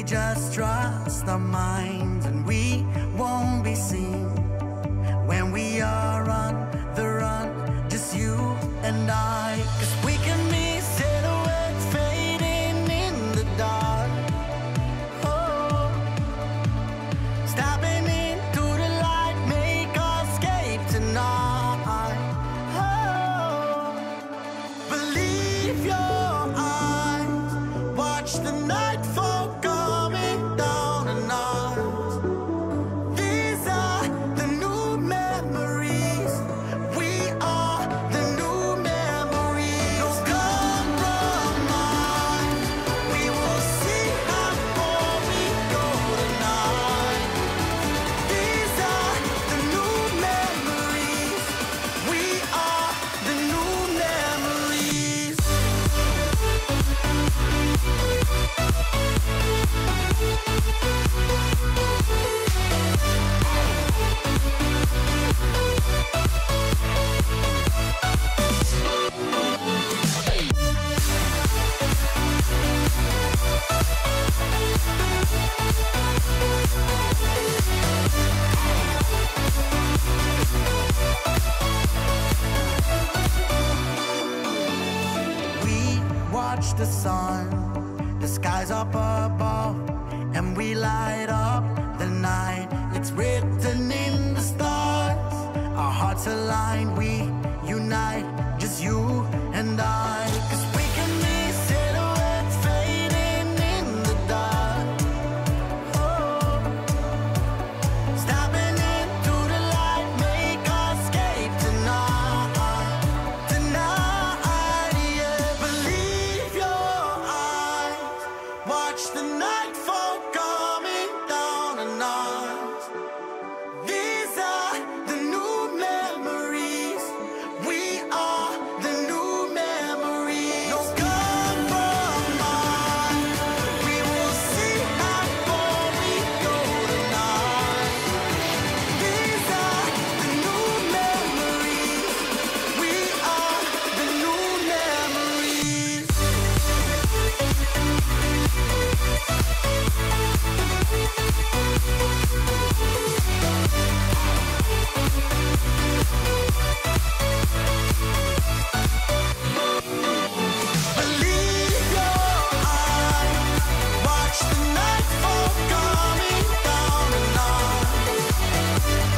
just trust our minds, and we won't be seen when we are on the run, just you and I. 'Cause we can be silhouettes fading in the dark. Oh, stepping into the light, make us escape tonight. Oh, believe your eyes, watch the nightfall coming down on us. These are the new memories. We are the new memories. No compromise. We will see how far we go tonight. These are the new memories. We are the new memories. We watch the sun, the skies up above, and we light up the night. It's written in the stars. Our hearts align, we unite, just you and I. 'Cause we can be silhouettes fading in the dark. Oh, stepping into the light, make us escape tonight. Tonight, yeah. Believe your eyes, watch the nightfall coming down on us. These are the new memories. We are the new memories. No compromise. We will see how far we go tonight. These are the new memories. We are the new memories. Believe your eyes, watch the nightfall coming down on us.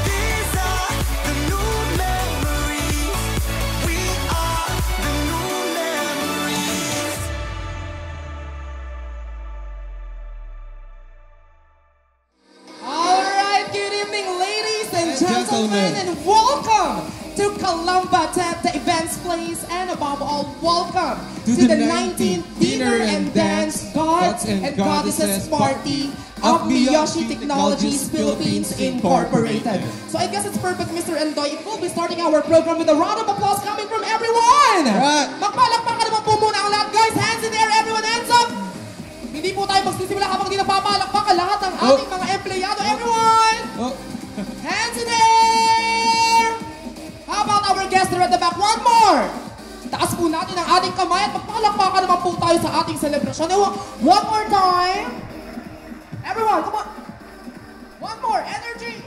These are the new memories. We are the new memories. All right, good evening, ladies and gentlemen, and welcome to Calamba Tet, the events place, and above all, welcome to the 19th Dinner and Dance Gods and Goddesses Party of Miyoshi Technologies Philippines Incorporated. So I guess it's perfect, Mr. Endoy. It will be starting our program with a round of applause coming from everyone. Right. Magpalakpakan naman po muna ang lahat, guys. Hands in the air, everyone, hands up. Hindi po tayo magsisimula habang hindi napapalakpakan lahat ng ating mga empleyado. Everyone! Oh. Hands in the air! How about our guests there at the back? One more! Taas po natin ang ating kamay at magpalakpakan naman po tayo sa ating celebration. One more time! Everyone, come on! One more! Energy!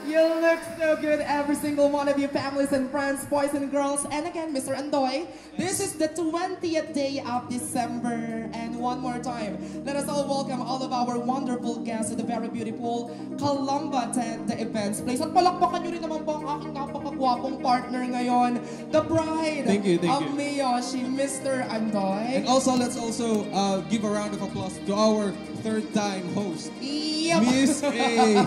You look so good, every single one of you, families and friends, boys and girls. And again, Mr. Andoy, this is the 20th day of December. And one more time, let us all welcome all of our wonderful guests to the very beautiful Calamba Tet, the events place. At palakpakan nyo rin naman po ang aking napakagwapong partner ngayon, the bride of Miyoshi, Mr. Andoy. And also, let's also give a round of applause to our third-time host, Yep. Miss A.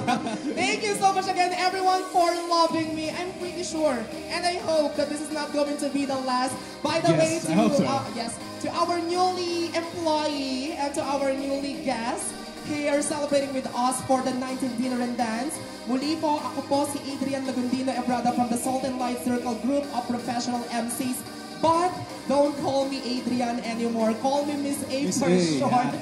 Thank you so much again, everyone, for loving me. I'm pretty sure, and I hope that this is not going to be the last. By the way, I hope so. To our newly employee and to our newly guest here celebrating with us for the 19th Dinner and Dance. Muli po, ako po si Adrian Lagundino Ebrada from the Salt and Light Circle Group of Professional MCs. But don't call me Adrian anymore. Call me Miss A for short.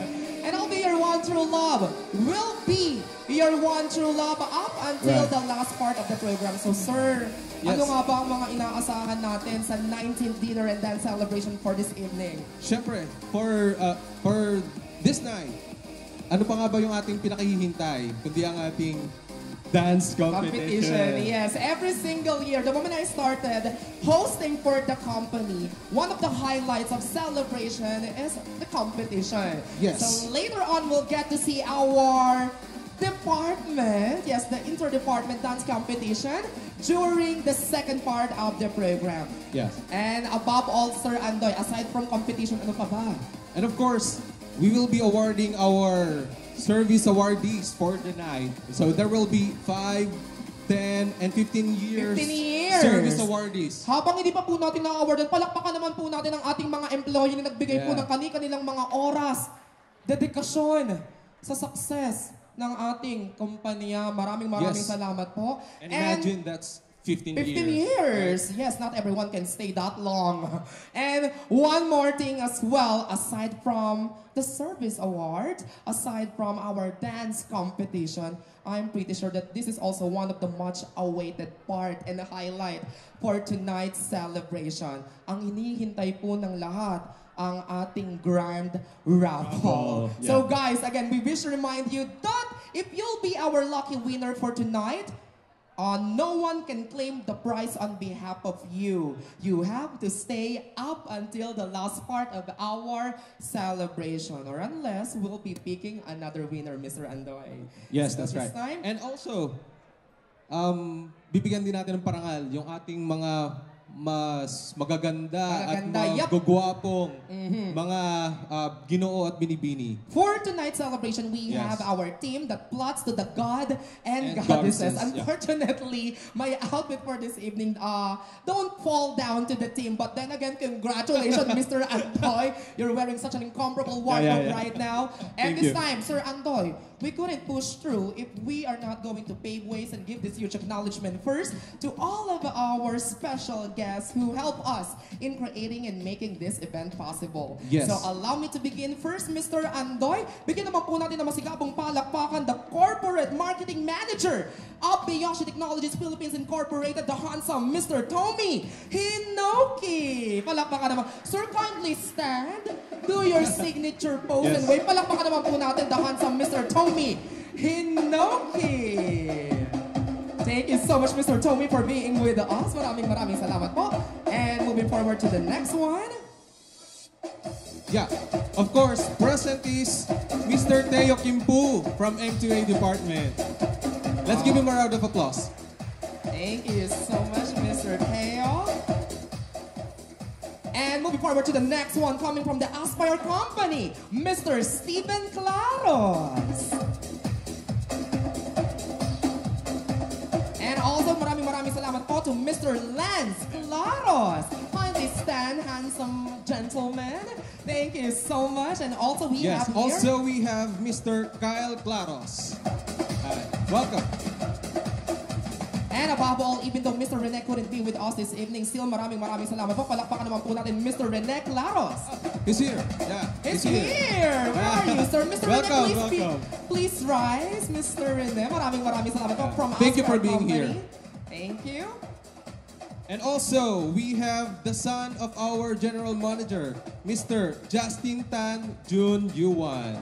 And I'll be your one true love. Will be your one true love up until the last part of the program. So sir, ano nga ba ang mga inaasahan natin sa 19th Dinner and Dance celebration for this evening? Syempre, for this night, ano pa nga ba yung ating pinakahihintay? Kundi ang ating dance competition. Yes, every single year, the moment I started hosting for the company, one of the highlights of celebration is the competition. Yes. So later on, we'll get to see our department, yes, the inter-department dance competition during the second part of the program. Yes. And above all, Sir Andoy, aside from competition, ano pa ba? And of course, we will be awarding our service awardees for the night. So there will be 5, 10, and 15 years, 15 years service awardees. Habang hindi pa po natin na-awardan, palakpakan naman po natin ang ating mga employee na nagbigay po ng kani-kanilang mga oras, dedikasyon sa success ng ating kumpanya. Maraming salamat po. And imagine that's 15 years. Yes, not everyone can stay that long. And one more thing as well, aside from the service award, aside from our dance competition, I'm pretty sure that this is also one of the much awaited part and the highlight for tonight's celebration. Ang hinihintay po ng lahat, ang ating grand raffle. Yeah. So guys, again, we wish to remind you that if you'll be our lucky winner for tonight, no one can claim the prize on behalf of you. You have to stay up until the last part of our celebration, or unless we'll be picking another winner, Mr. Andoy. Yes, So that's right. time, And also, bibigyan din natin ng parangal yung ating mga mas magaganda at mga gugwapong mga ginoo at binibini. for tonight's celebration, we have our team that plots to the God and goddesses. Unfortunately, my outfit for this evening don't fall down to the team. But then again, congratulations, Mr. Andoy. You're wearing such an incomparable wardrobe right now. And this time, Sir Andoy, we couldn't push through if we are not going to pave ways and give this huge acknowledgement first to all of our special guests who help us in creating and making this event possible. Yes. So allow me to begin first, Mr. Andoy. Bigyan naman po natin ng masigabong palakpakan, the Corporate Marketing Manager of Miyoshi Technologies Philippines Incorporated, the handsome Mr. Tommy Hinoki. Palakpakan naman. Sir, kindly stand. Do your signature pose and wave. Palakpakan naman po natin the handsome Mr. Tommy Hinoki. Thank you so much, Mr. Tommy, for being with us. Maraming salamat po. And moving forward to the next one. Yeah, of course, present is Mr. Teo Kimpu from M2A Department. Let's give him a round of applause. Thank you so much, Mr. Teo. And moving forward to the next one, coming from the Aspire Company, Mr. Steven Claros. And also, maraming salamat po to Mr. Lance Claros. Kindly stand, handsome gentleman. Thank you so much. And also we have here... also we have Mr. Kyle Claros. Welcome. And above all, even though Mr. Rene couldn't be with us this evening, still maraming salamat po. Palakpakan naman po natin Mr. Rene Claros. He's here. Yeah, He's here. Where are you, sir? Mr. Welcome, Rene, please rise. Mr. Rene, maraming salamat po from Thank you for Aspire being Company. here. Thank you. And also, we have the son of our general manager, Mr. Justin Tan Jun Yuan.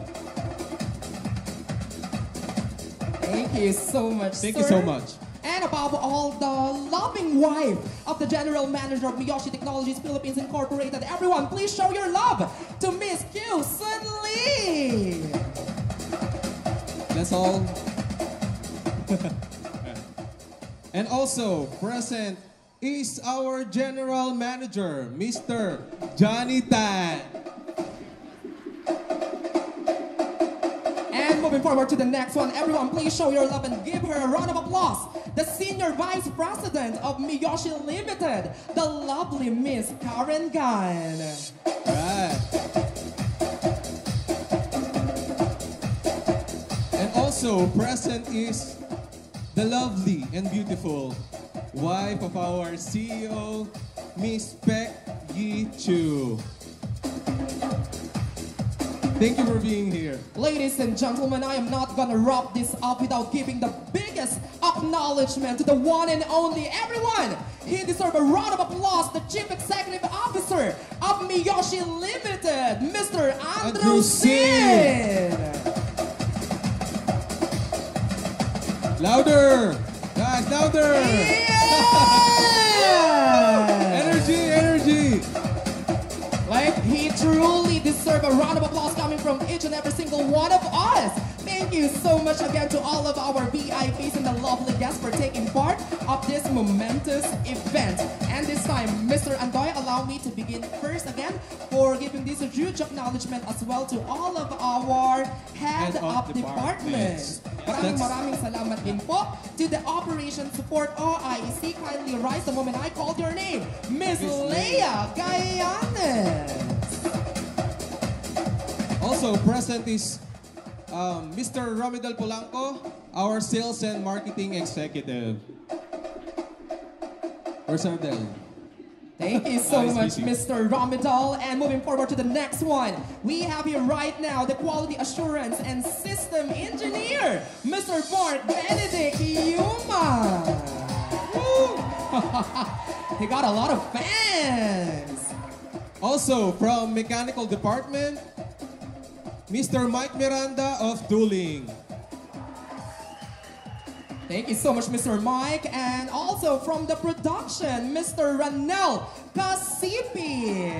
Thank you so much, Thank sir. you so much. And above all, the loving wife of the general manager of Miyoshi Technologies Philippines Incorporated. Everyone, please show your love to Miss Q Sun Lee. That's all. And also, present is our general manager, Mr. Johnny Tan. And moving forward to the next one, everyone please show your love and give her a round of applause. The Senior Vice President of Miyoshi Limited, the lovely Miss Karen Gan. Right. And also present is the lovely and beautiful wife of our CEO, Miss Pek Yi Chu. Thank you for being here. Ladies and gentlemen, I am not gonna wrap this up without giving the biggest acknowledgement to the one and only everyone. He deserves a round of applause, the Chief Executive Officer of Miyoshi Limited, Mr. Andrew Sin. Louder! Guys, louder! Yeah! Energy! Like, he truly deserves a round of applause coming from each and every single one of us. Thank you so much again to all of our VIPs and the lovely guests for taking part of this momentous event. And this time, Mr. Andoy, allow me to begin first again for giving this a huge acknowledgement as well to all of our head of departments. Maraming salamat din po to the Operation Support OIC. Kindly rise the moment I called your name, Miss Leia Gayanes. Also present is Mr. Romidal Polanco, our Sales and Marketing Executive. Where's Ardel? Thank you so much, busy. Mr. Romidal. And moving forward to the next one, we have here right now the Quality Assurance and System Engineer, Mr. Bart Benedict Yuma. He got a lot of fans. Also from Mechanical Department, Mr. Mike Miranda of Tooling. Thank you so much, Mr. Mike. And also from the production, Mr. Ranel Casipi.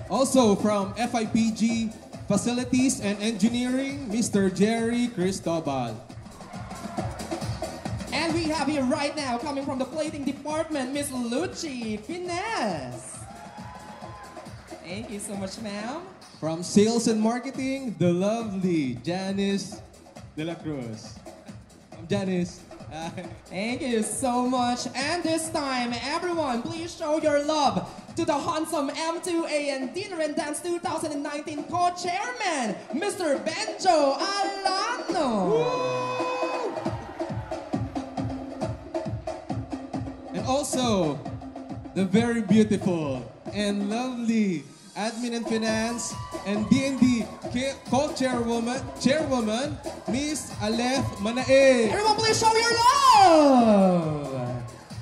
Also from FIPG Facilities and Engineering, Mr. Jerry Cristobal. And we have here right now, coming from the plating department, Miss Lucy Finesse. Thank you so much, ma'am. From Sales and Marketing, the lovely Janice De La Cruz. Janice. Thank you so much. And this time, everyone, please show your love to the handsome M2A and Dinner and Dance 2019 co-chairman, Mr. Benjo Alano. And also, the very beautiful and lovely Admin and Finance and D&D co-chairwoman, Miss Aleph Manae. Everyone, please show your love.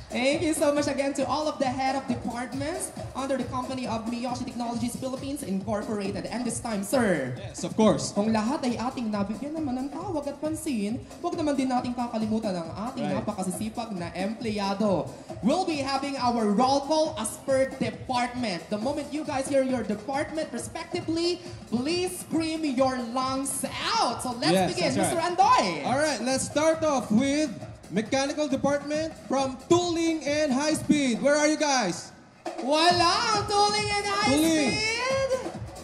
Thank you so much again to all of the head of departments under the company of Miyoshi Technologies Philippines Incorporated. And this time, sir, Yes, of course. kung lahat ay ating nabigyan naman ng tawag at pansin, huwag naman din nating kakalimutan ang ating napakasisipag na empleyado. We'll be having our roll call as per department. The moment you guys hear your department respectively, please scream your lungs out. So let's begin, that's Mr. right. Andoy. All right, let's start off with Mechanical Department from Tooling and High Speed. Where are you guys? Wala ang tooling and high Tooling. speed.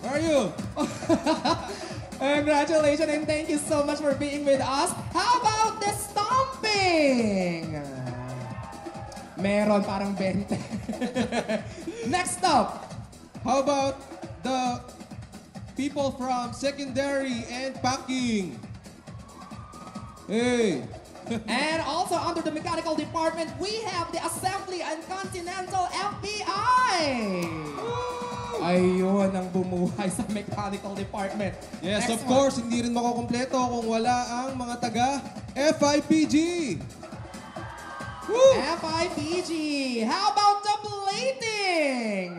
Where are you? Congratulations and thank you so much for being with us. How about the stomping? Meron parang 20. Next up. How about the people from Secondary and Packing? Hey. And also under the mechanical department, we have the Assembly and Continental FBI. Ayun ang bumuhay sa mechanical department. Yes, Next of one. course, hindi rin makukompleto kung wala ang mga taga FIPG. Woo! FIPG. How about the plating?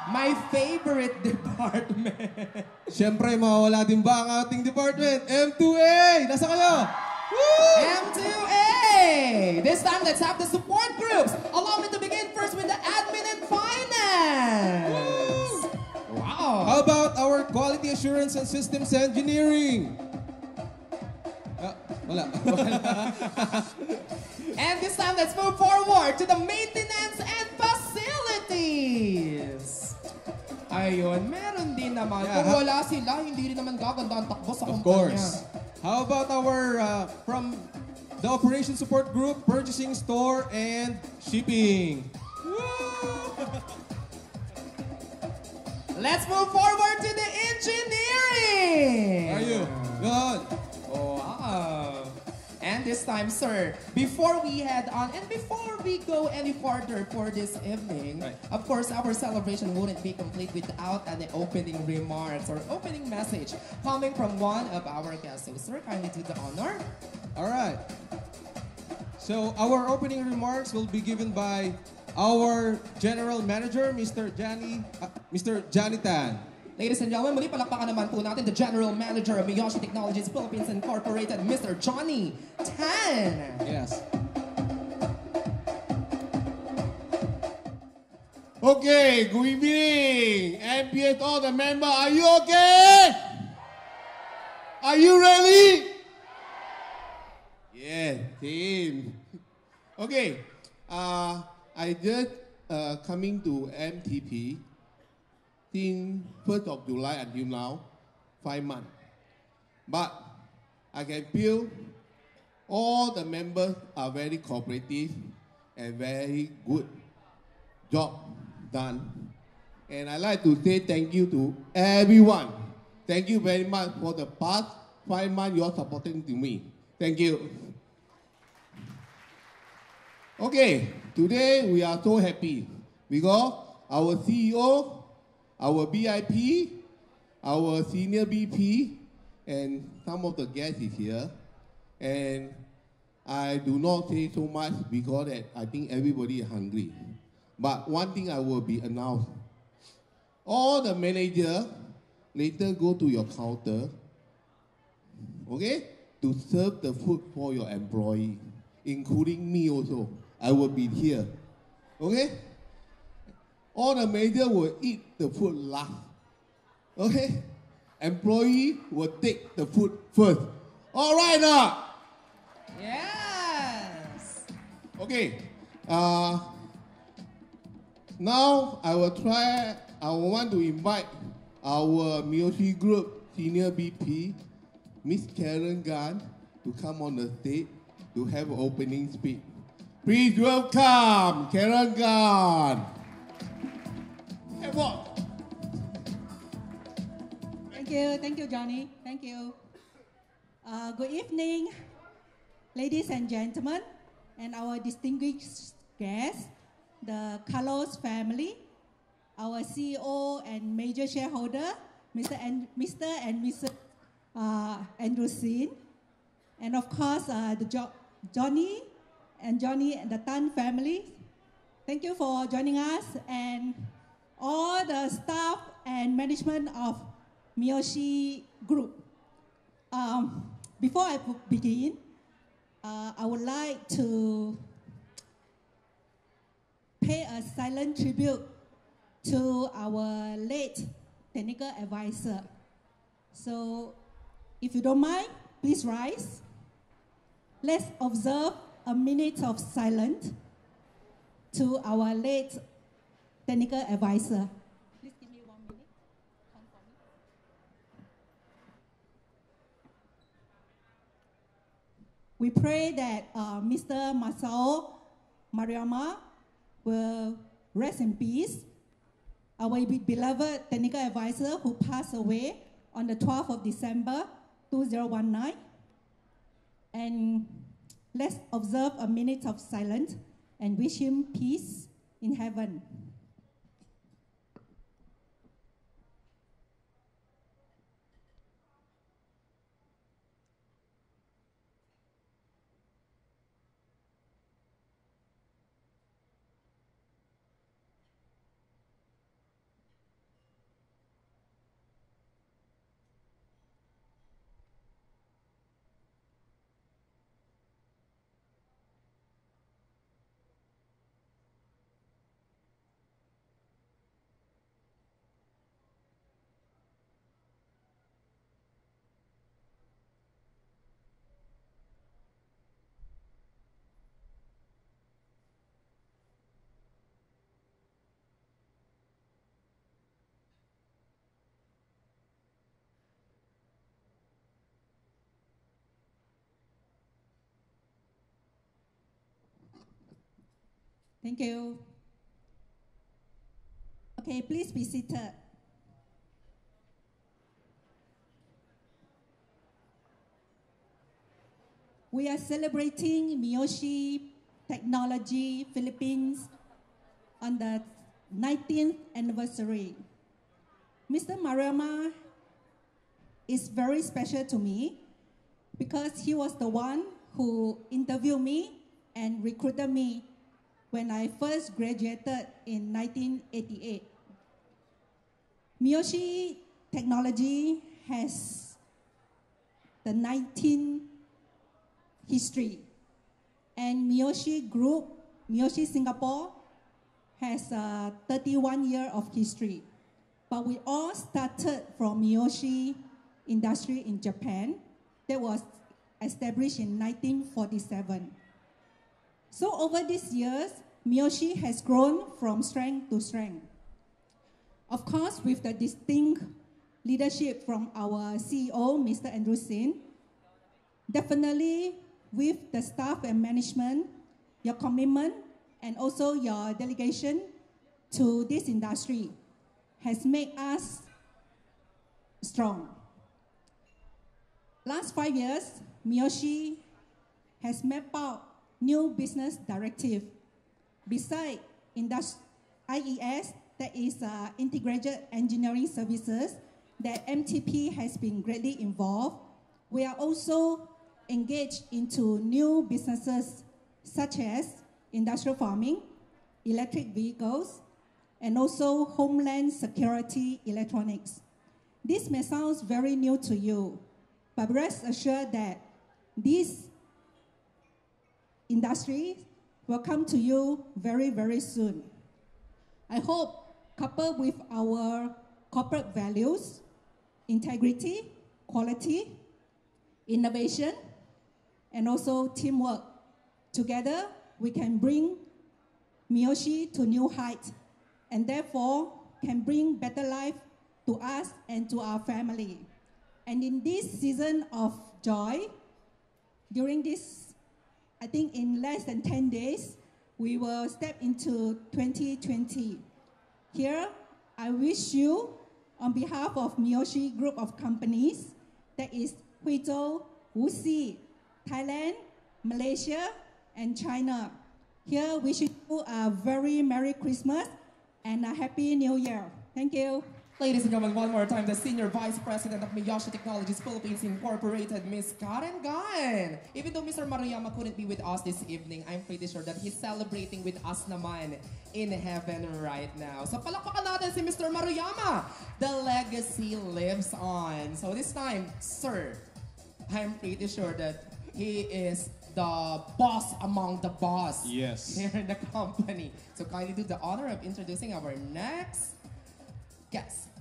My favorite department. Siyempre, mawawala din ba ang ating department? M2A! Nasa kayo? Woo! M2A. This time, let's have the support groups. Allow me to begin first with the admin and finance. Woo! Wow. How about our Quality Assurance and Systems Engineering? Wala. And this time, let's move forward to the maintenance and facilities. Ayun, meron din naman. Yeah, Kung wala sila, hindi rin naman gaganda ang takbo sa Of kumpanya. course. How about our, from the Operation Support Group, Purchasing, Store, and Shipping? Let's move forward to the engineering. Are you? Good. Wow. And this this time, sir. Before we head on and before we go any further for this evening, Right. of course, our celebration wouldn't be complete without an opening remarks or opening message coming from one of our guests. So, sir, kindly do the honor. All right. So our opening remarks will be given by our General Manager, Mr. Johnny Tan. Ladies and gentlemen, muli palakpakan naman po natin the General Manager of Miyoshi Technologies Philippines Incorporated, Mr. Johnny Tan. Yes. Okay, good evening. MPS, all the members, are you okay? Are you ready? Yeah, team. Okay, I just coming to MTP since 1st of July until now, 5 months. But I can feel all the members are very cooperative and very good job done. And I like to say thank you to everyone. Thank you very much for the past 5 months you're supporting to me. Thank you. Okay, today we are so happy because our CEO, our BIP, our senior BP, and some of the guests is here. And I do not say so much because I think everybody is hungry. But one thing I will be announced. All the manager later go to your counter, okay, to serve the food for your employee, including me also. I will be here, okay? All the manager will eat the food last, okay? Employee will take the food first. All right now. Yes. Okay. Now I want to invite our Miyoshi Group Senior BP, Miss Karen Gan, to come on the stage to have an opening speech. Please welcome Karen Gan. Hey, what? Thank you, Johnny. Thank you. Good evening, ladies and gentlemen, and our distinguished guests, the Carlos family, our CEO and major shareholder, Mr. and Mrs. Andrew Sin, and of course Johnny and the Tan family. Thank you for joining us, and all the staff and management of Miyoshi Group. Before I begin, I would like to pay a silent tribute to our late technical advisor. So, if you don't mind, please rise. Let's observe a minute of silence to our late technical advisor. Please give me 1 minute. Count for me. We pray that Mr. Masao Mariyama will rest in peace. Our beloved technical advisor who passed away on the 12th of December 2019. And let's observe a minute of silence and wish him peace in heaven. Thank you. Okay, please be seated. we are celebrating Miyoshi Technology Philippines on the 19th anniversary. Mr. Maruyama is very special to me because he was the one who interviewed me and recruited me when I first graduated in 1988. Miyoshi Technology has the 19th history, and Miyoshi Group, Miyoshi Singapore, has 31 years of history. But we all started from Miyoshi industry in Japan that was established in 1947. So over these years, Miyoshi has grown from strength to strength. Of course, with the distinct leadership from our CEO, Mr. Andrew Sin, definitely with the staff and management, your commitment and also your delegation to this industry has made us strong. Last 5 years, Miyoshi has mapped out new business directive. Besides IES, that is Integrated Engineering Services, that MTP has been greatly involved. We are also engaged into new businesses such as industrial farming, electric vehicles, and also homeland security electronics. This may sound very new to you, but rest assured that this industry will come to you very, very soon. I hope, coupled with our corporate values, integrity, quality, innovation, and also teamwork, together we can bring Miyoshi to new heights and therefore can bring better life to us and to our family. And in this season of joy, during this, I think in less than 10 days, we will step into 2020. Here, I wish you, on behalf of Miyoshi Group of Companies, that is Huizhou, Wuxi, Thailand, Malaysia, and China. Here, we wish you a very Merry Christmas and a Happy New Year. Thank you. Ladies and gentlemen, one more time, the Senior Vice President of Miyoshi Technologies Philippines Incorporated, Ms. Karen Gan. Even though Mr. Maruyama couldn't be with us this evening, I'm pretty sure that he's celebrating with us naman in heaven right now. So palakpakan natin si Mr. Maruyama. The legacy lives on. So this time, sir, I'm pretty sure that he is the boss among the boss. Yes. Here in the company. So kindly do the honor of introducing our next guest.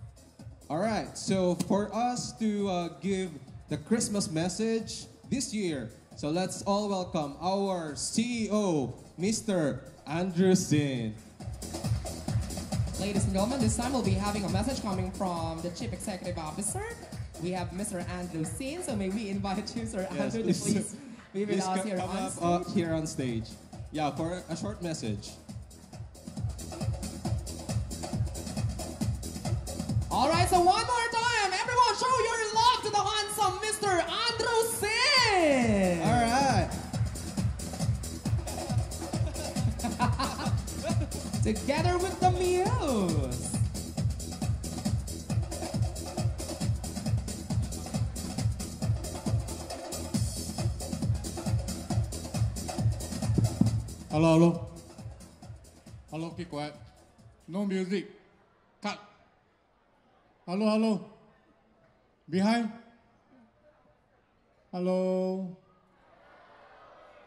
All right, so for us to give the Christmas message this year, so let's all welcome our CEO, Mr. Andrew Sin. Ladies and gentlemen, this time we'll be having a message coming from the Chief Executive Officer. We have Mr. Andrew Sin, so may we invite you, Sir Andrew, to please be with us here on stage. Here on stage. Yeah, for a short message. All right, so one more time, everyone show your love to the handsome Mr. Andrew Sin. All right. Together with the Muse. Hello, hello. Hello, keep quiet. No music. Cut. Hello, hello. Behind. Hello.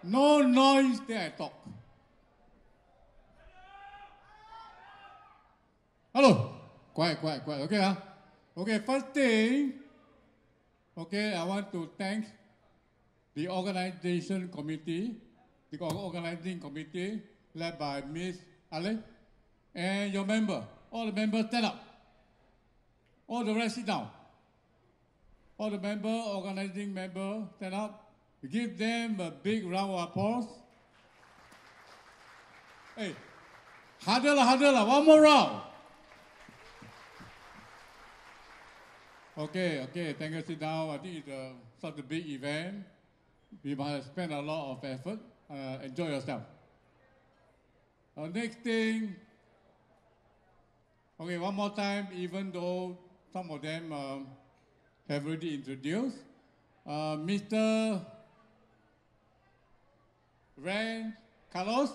No noise there I talk. Hello. Quiet, quiet, quiet. Okay, huh? Okay, first thing. Okay, I want to thank the organization committee, the organizing committee led by Miss Ale, and your member. All the members stand up. All the rest sit down. All the member, organizing member, stand up. Give them a big round of applause. Hey, harder, one more round. Okay, thank you, sit down. I think it's such a big event. we must spend a lot of effort. Enjoy yourself. Next thing, okay, one more time, even though some of them have already introduced. Mr. Ren, Carlos,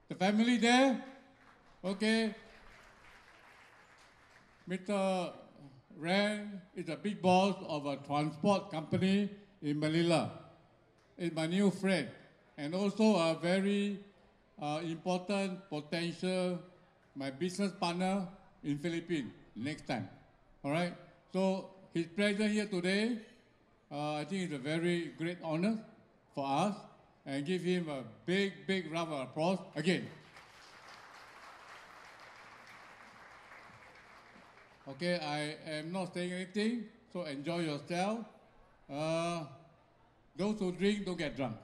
the family there, okay. Mr. Ren is a big boss of a transport company in Manila. Is my new friend, and also a very important potential, my business partner in Philippines next time. All right. So his presence here today, I think it's a very great honor for us, and give him a big round of applause again. Okay, I am not saying anything, so enjoy yourself. Those who drink, don't get drunk.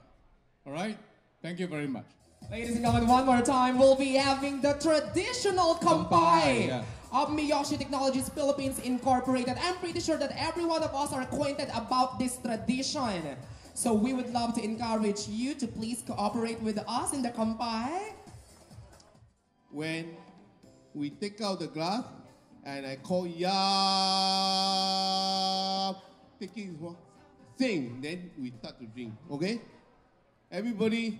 All right? Thank you very much. Ladies and gentlemen, one more time, we'll be having the traditional kampai of Miyoshi Technologies Philippines Incorporated. I'm pretty sure that every one of us are acquainted about this tradition. So we would love to encourage you to please cooperate with us in the kampai. When we take out the glass and I call ya, taking sing, then we start to drink. Okay? Everybody,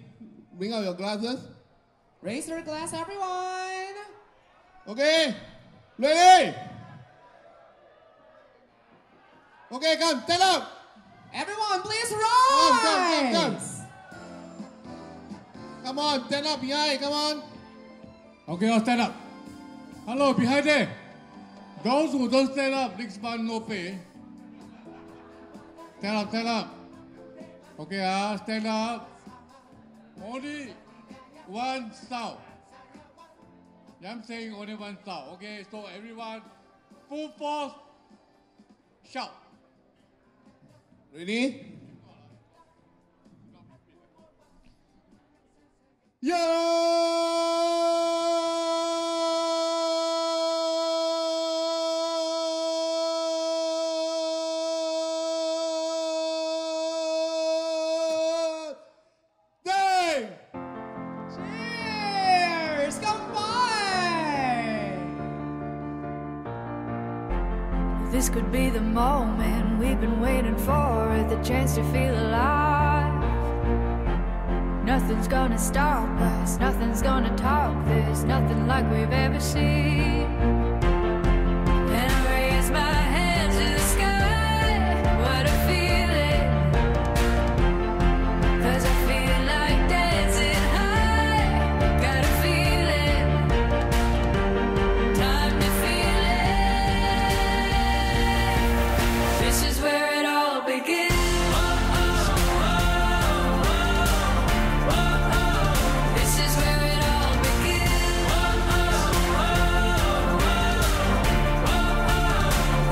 bring out your glasses. Raise your glass, everyone. Okay? Ready? Okay, come, stand up. Everyone, please rise. Come. Come on, stand up behind, come on. Okay, I'll stand up. Hello, behind there. Those who don't stand up, next month no pay. Stand up. Okay, stand up. Only one sound. I'm saying only one sound. Okay, so everyone, full force, shout. Ready? Cheers! Kampai! This could be the moment we've been waiting for, the chance to feel alive. Nothing's gonna stop us, nothing's gonna top this, nothing like we've ever seen. And I raise my hands to the sky, what a feeling. 'Cause I feel like dancing high, got a feeling. Time to feel it. This is where it all begins. This is where it all begins.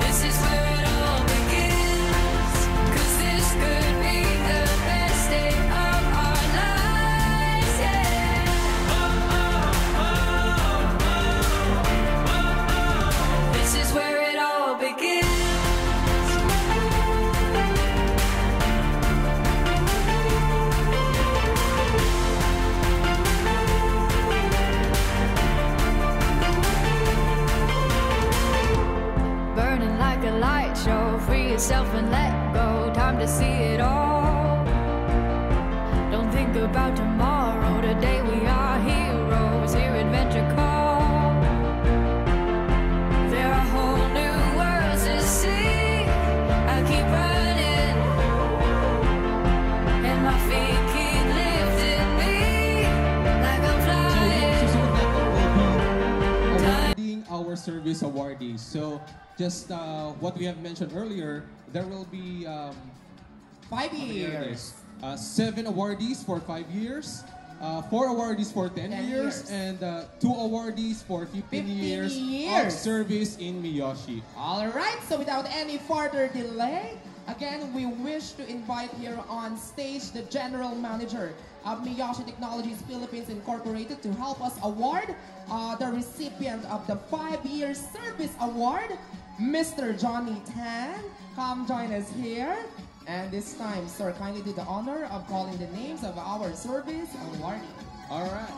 This is where it all begins. 'Cause this could be the best day of our lives, yeah. This is where it all begins. Burning like a light show, free yourself and let go. Time to see it all. Don't think about tomorrow, today we are heroes. Hear adventure call. There are whole new worlds to see. I keep running, and my feet keep lifting me like I'm flying. Susunod natin will be awarding our service awardees. So just what we have mentioned earlier, there will be 5 years. 7 awardees for 5 years, 4 awardees for 10 years, and 2 awardees for 15 years of years. service in Miyoshi. All right, so without any further delay, again, we wish to invite here on stage the General Manager of Miyoshi Technologies Philippines Incorporated to help us award the recipient of the 5-year service award, Mr. Johnny Tan. Come join us here. And this time, sir, kindly do the honor of calling the names of our service awardee. Alright.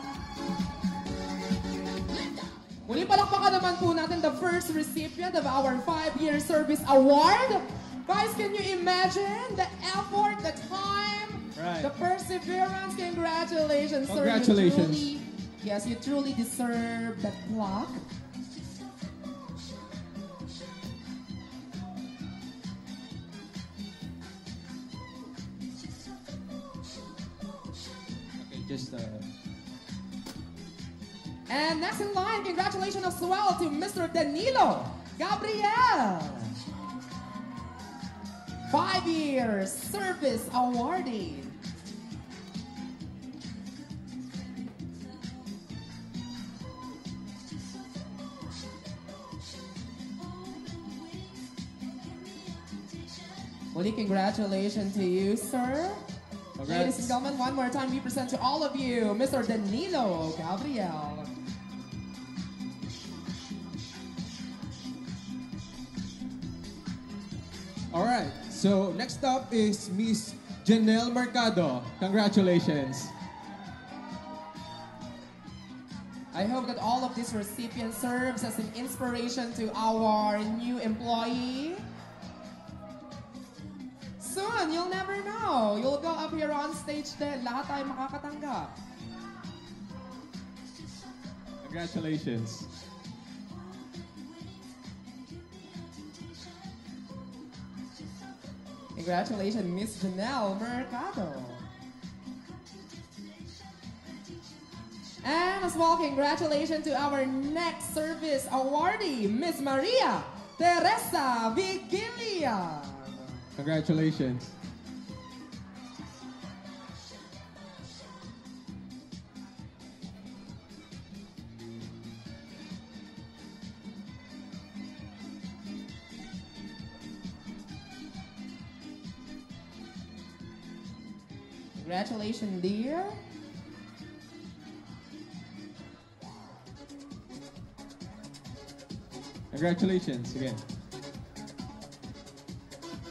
Muli palakpakan naman po natin the first recipient of our 5-year service award. Guys, can you imagine the effort, the time, the perseverance? Congratulations, sir. Congratulations. You truly deserve that plaque. And next in line, congratulations as well to Mr. Danilo Gabriel. 5-year service awardee. Muli, congratulations to you, sir. Congrats. Ladies and gentlemen, one more time we present to all of you, Mr. Danilo Gabriel. Alright, so next up is Miss Janelle Mercado. Congratulations. I hope that all of these recipients serves as an inspiration to our new employee. Soon, you'll never know. You'll go up here on stage din. Lahat tayo makakatanggap. Congratulations. Congratulations, Miss Janelle Mercado. And as well, congratulations to our next service awardee, Miss Maria Teresa Vigilia. Congratulations. Congratulations, dear. Congratulations again.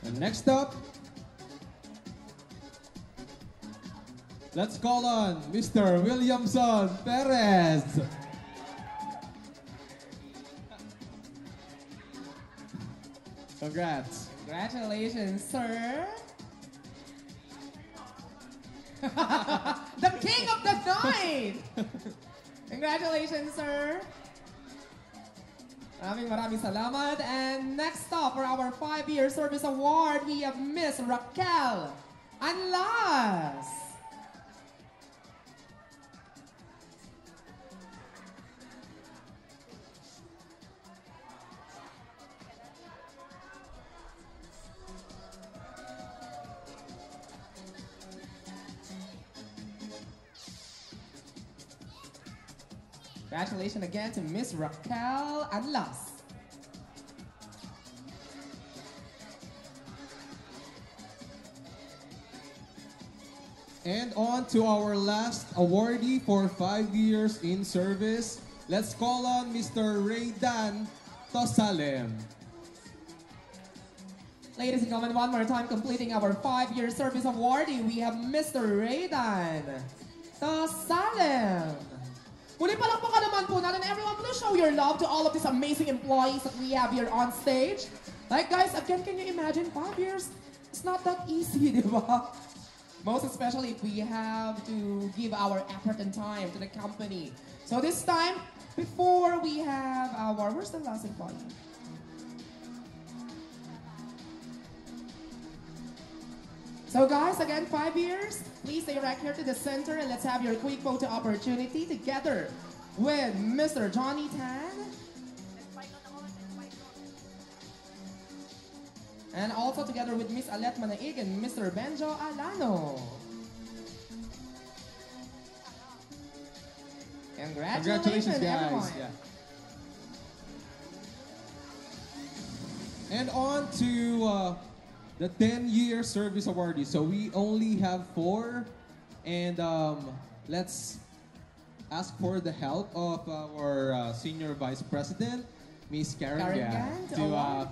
And next up, let's call on Mr. Williamson Perez. Congrats. Congratulations, sir. The king of the night! Congratulations, sir. Maraming salamat. And next up for our 5-year service award, we have Miss Raquel Anlas. Congratulations again to Miss Raquel Anlas. And on to our last awardee for 5 years in service. Let's call on Mr. Raydan Tosalem. Ladies and gentlemen, one more time completing our 5-year service awardee, we have Mr. Raydan Tosalem. Muli palakpakan naman po natin. Everyone, please show your love to all of these amazing employees that we have here on stage. Like guys, again, can you imagine 5 years? It's not that easy, di ba? Most especially if we have to give our effort and time to the company. So this time, before we have our, where's the last employee? So guys, again, 5 years. Please stay right here to the center and let's have your quick photo opportunity together with Mr. Johnny Tan. And also together with Miss Alet Manaig and Mr. Benjo Alano. Congratulations guys. everyone. Yeah. And on to the 10-year service awardee. So we only have 4, and let's ask for the help of our Senior Vice President, Miss Karen Gan, to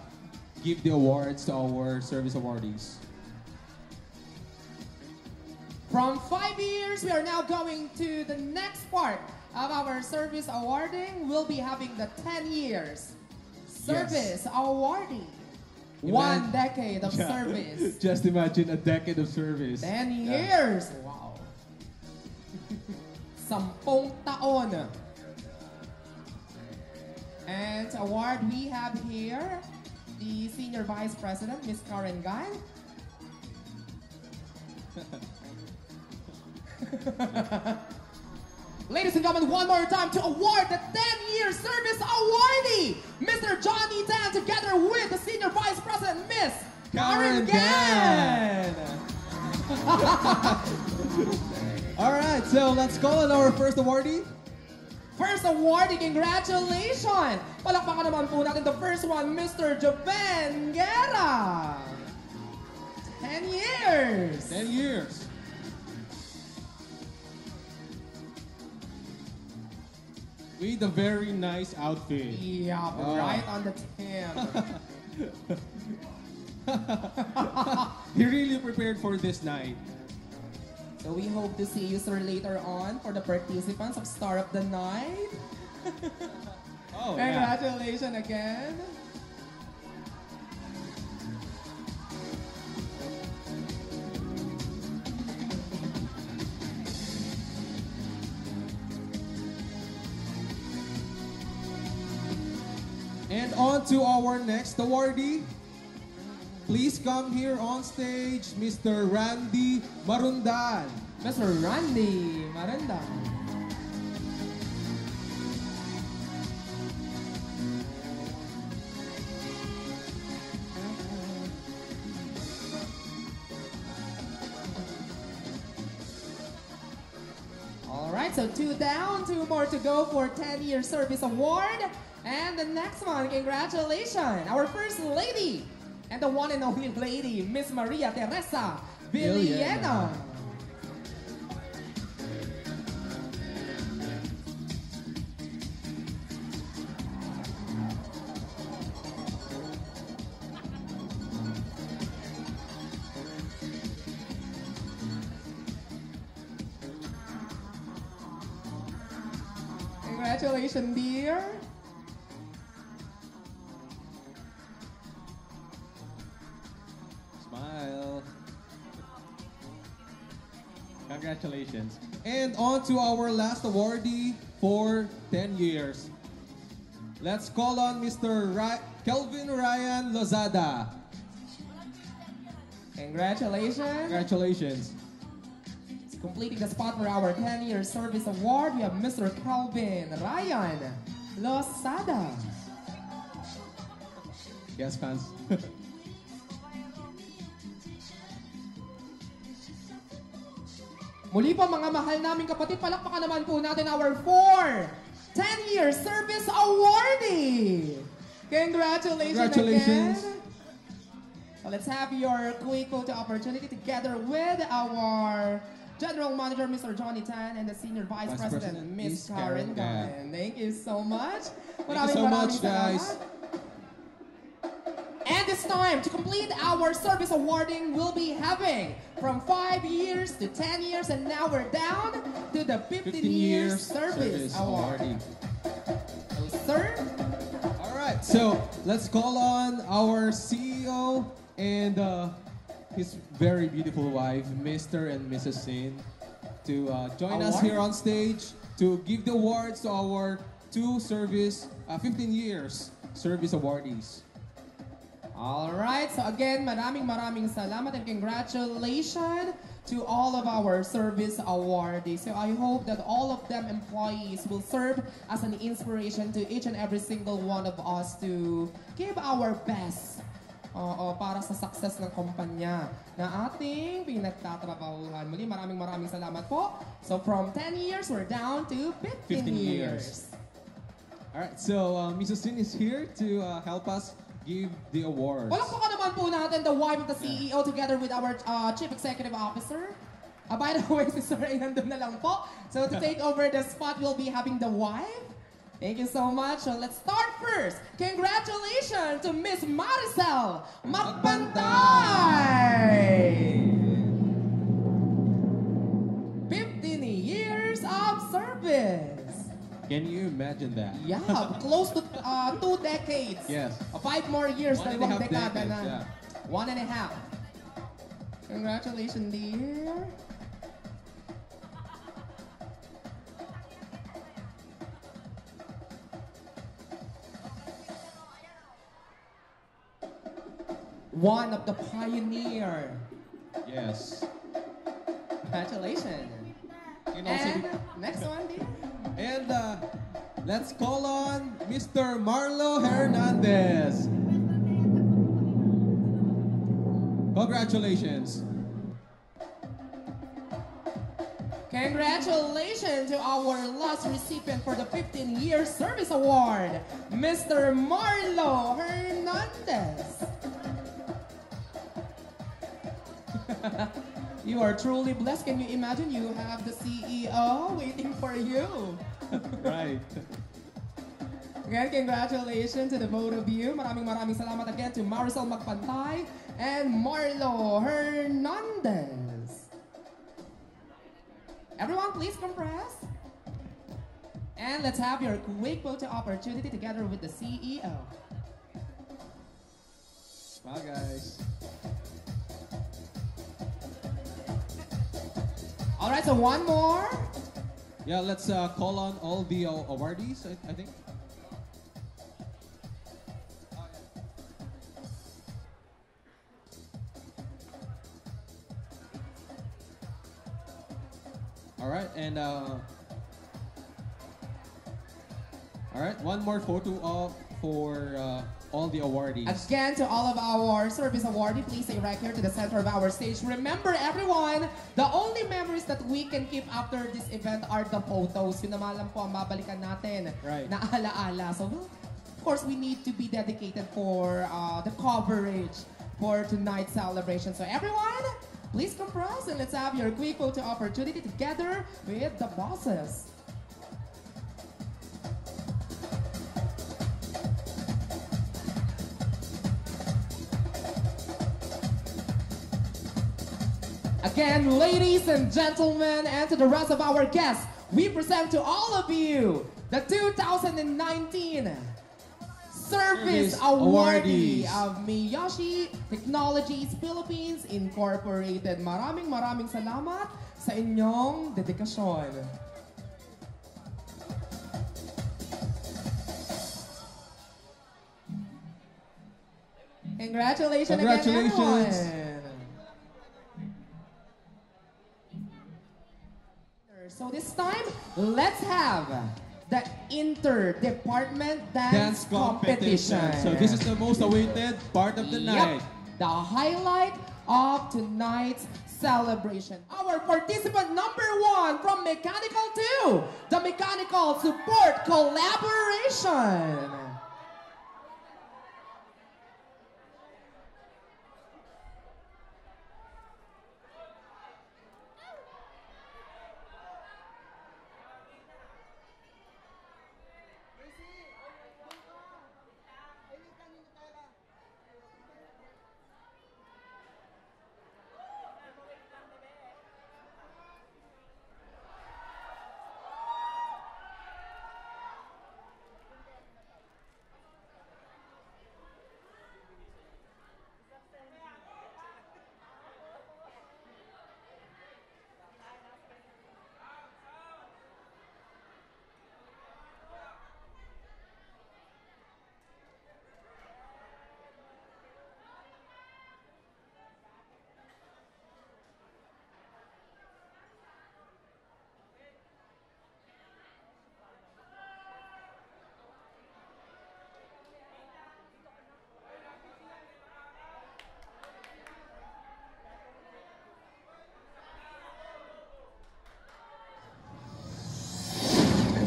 give the awards to our service awardees. From 5 years, we are now going to the next part of our service awarding. We'll be having the 10 years service awarding. 1 decade of service. Just imagine a decade of service. 10 years. Wow. 10 taon. And award we have here, the Senior Vice President, Ms. Karen Guy. Ladies and gentlemen, one more time to award the 10-year service awardee, Mr. Johnny Tan, together with the Senior Vice President, Ms. Karen Gan. All right, so let's call on our first awardee. First awardee, congratulations! Palakpakan naman po natin the first one, Mr. Joven Guerra. 10 years. 10 years. With a very nice outfit. Yeah, right on the 10. He really prepared for this night. So we hope to see you, sir, later on for the participants of Star of the Night. Oh, yeah. Congratulations again. And on to our next awardee. Please come here on stage, Mr. Randy Marundan. Mr. Randy Marundan. All right, so 2 down, 2 more to go for 10-year service award. And the next one, congratulations, our first lady, and the one and only lady, Miss Maria Teresa Villena. Congratulations, dear. Smile. Congratulations. And on to our last awardee for 10 years. Let's call on Mr. Kelvin Ryan Lozada. Congratulations. Congratulations. Completing the spot for our 10-year service award, we have Mr. Calvin Ryan Losada. Yes, fans. Muli po mga mahal naming kapatid, palakpakan naman po natin our 4 10-year service awardee. Congratulations again. So let's have your quick photo opportunity together with our General Manager, Mr. Johnny Tan, and the Senior Vice President, Ms. Karen Gan. Thank you so much. Thank you so much, guys. And this time, to complete our service awarding, we'll be having from 5 years to 10 years, and now we're down to the 15-year service awarding. So, sir? All right, so let's call on our CEO and his very beautiful wife, Mr. and Mrs. Sin, to join us here on stage to give the awards to our 15 years service awardees. All right, so again, maraming salamat and congratulations to all of our service awardees. So I hope that all of them employees will serve as an inspiration to each and every single one of us to give our best para sa success ng kumpanya na ating pinagtatrabahuhan. Muli, maraming salamat po. So from 10 years, we're down to 15 years. All right, so Mrs. Sin is here to help us give the awards. Palakpakan naman po natin the wife of the CEO together with our Chief Executive Officer. By the way, si Sir ay nandun na lang po. So to take over the spot, we'll be having the wife. Thank you so much. So let's start first. Congratulations to Miss Maricel Magpantay! Can you imagine that? Yeah, close to 2 decades. Yes. 5 more years. 1.5 dalawang dekada decades, na. yeah. 1.5. Congratulations, dear. One of the pioneer. Yes. Congratulations. And also And next one, dear. And let's call on Mr. Marlo Hernandez. Congratulations. Congratulations to our last recipient for the 15-year service award, Mr. Marlo Hernandez. You are truly blessed. Can you imagine you have the CEO waiting for you? Right. Again, congratulations to the both of you. Maraming salamat again to Marisol Magpantay and Marlo Hernandez. Everyone, please compress. And let's have your quick photo opportunity together with the CEO. Bye, guys. All right, so one more. Yeah, let's call on all the awardees, I think. All right, and all right, one more photo for all the awardees. Again, to all of our service awardee, please stay right here to the center of our stage. Remember, everyone, the only memories that we can keep after this event are the photos. Yun naman lang po ang babalikan natin Right. na alaala. So, well, of course, we need to be dedicated for the coverage for tonight's celebration. So, everyone, please compress and let's have your quick photo opportunity together with the bosses. Again, ladies and gentlemen, and to the rest of our guests, we present to all of you the 2019 Service Awardee of Miyoshi Technologies Philippines Incorporated. Maraming salamat sa inyong dedikasyon. Congratulations again, everyone. So this time, let's have the inter-department dance competition. So this is the most awaited part of the night. The highlight of tonight's celebration. Our participant number 1 from Mechanical 2, the Mechanical Support Collaboration.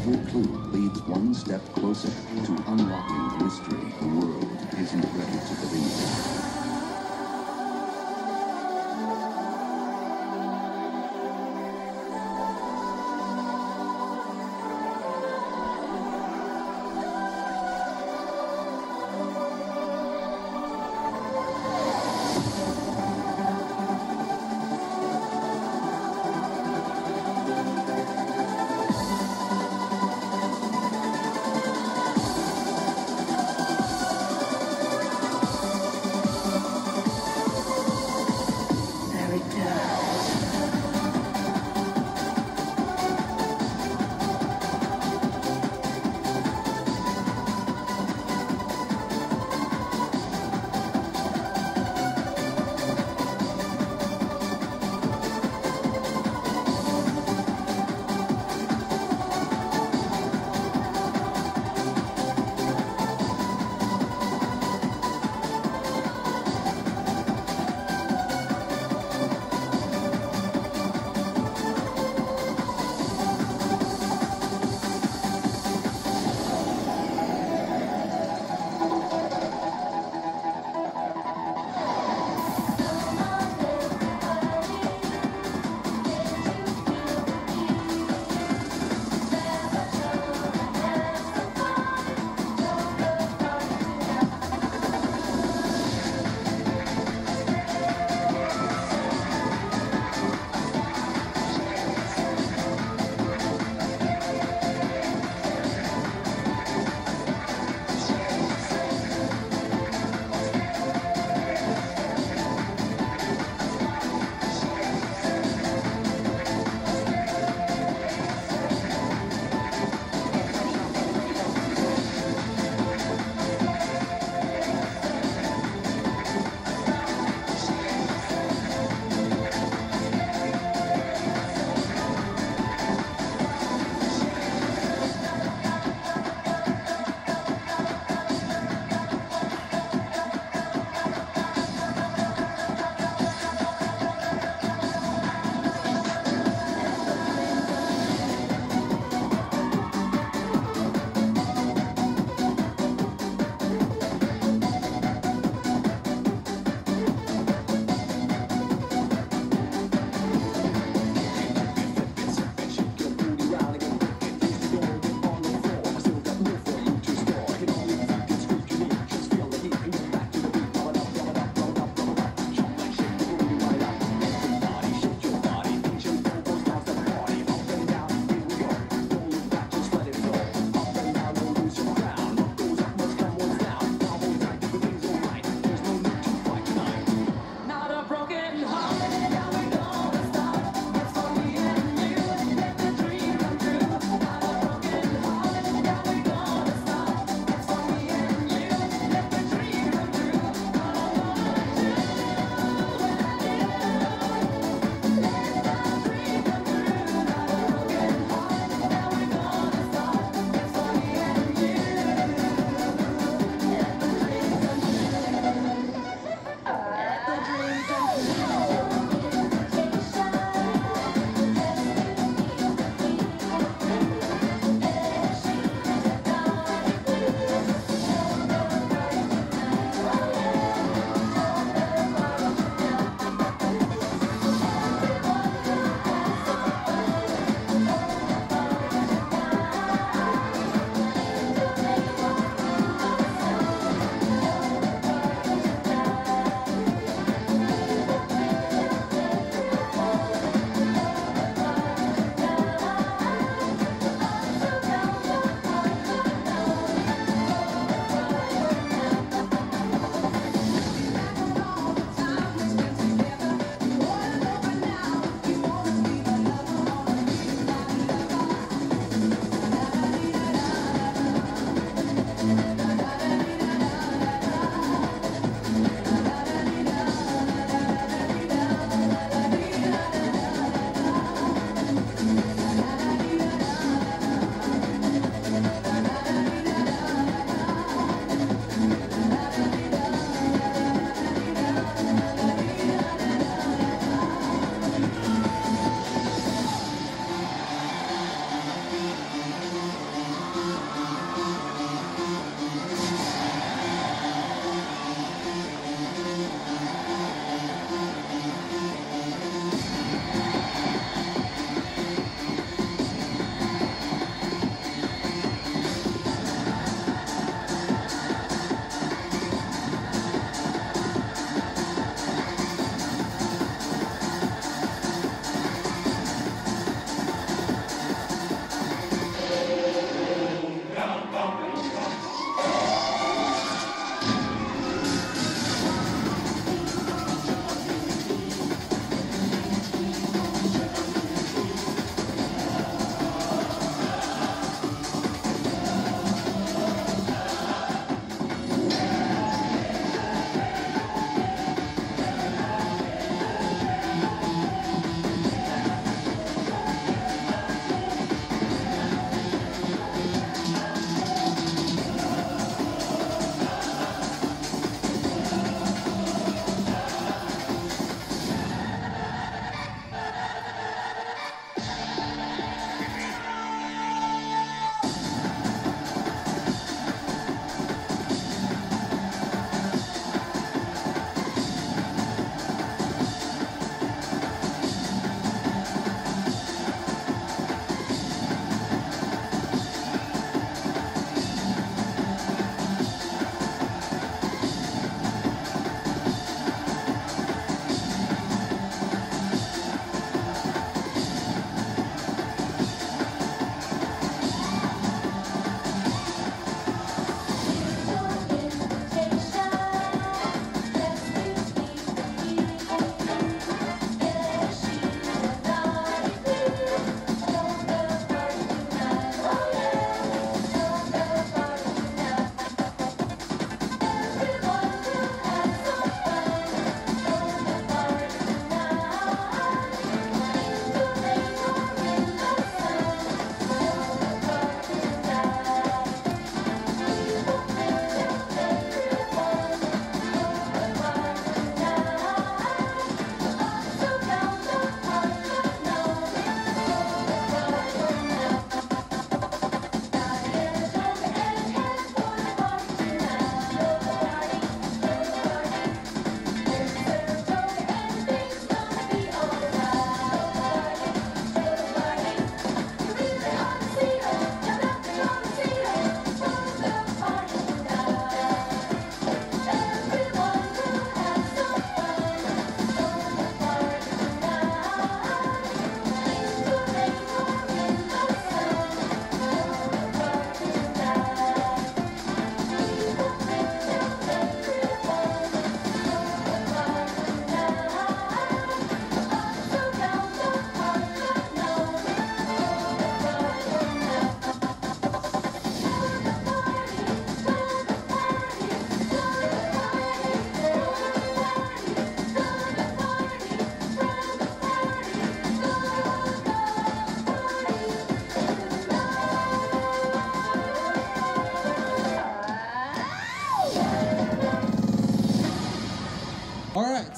Every clue leads one step closer to unlocking the mystery the world isn't ready to believe.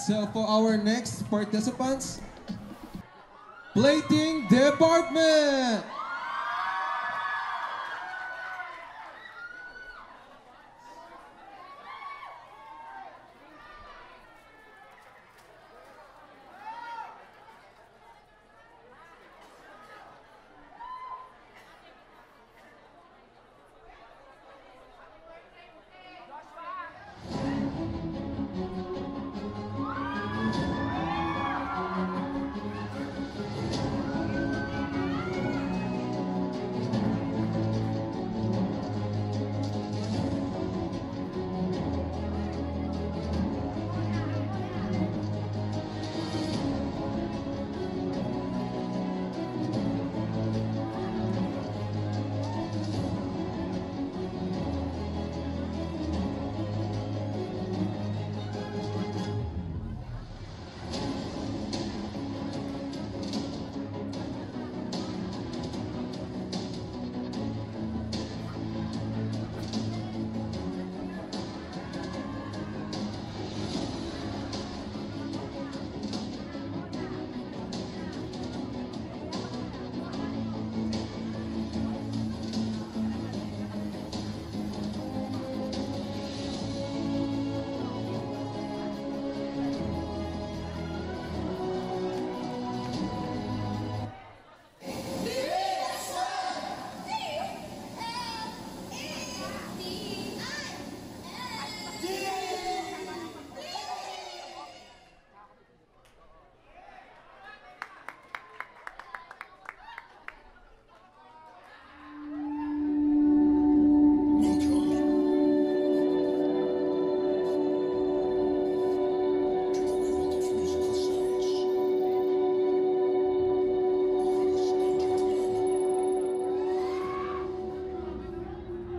So for our next participants, plating department.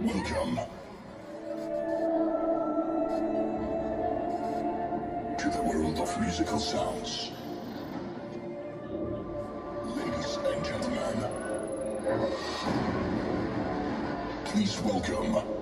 Welcome to the world of musical sounds. Ladies and gentlemen, please welcome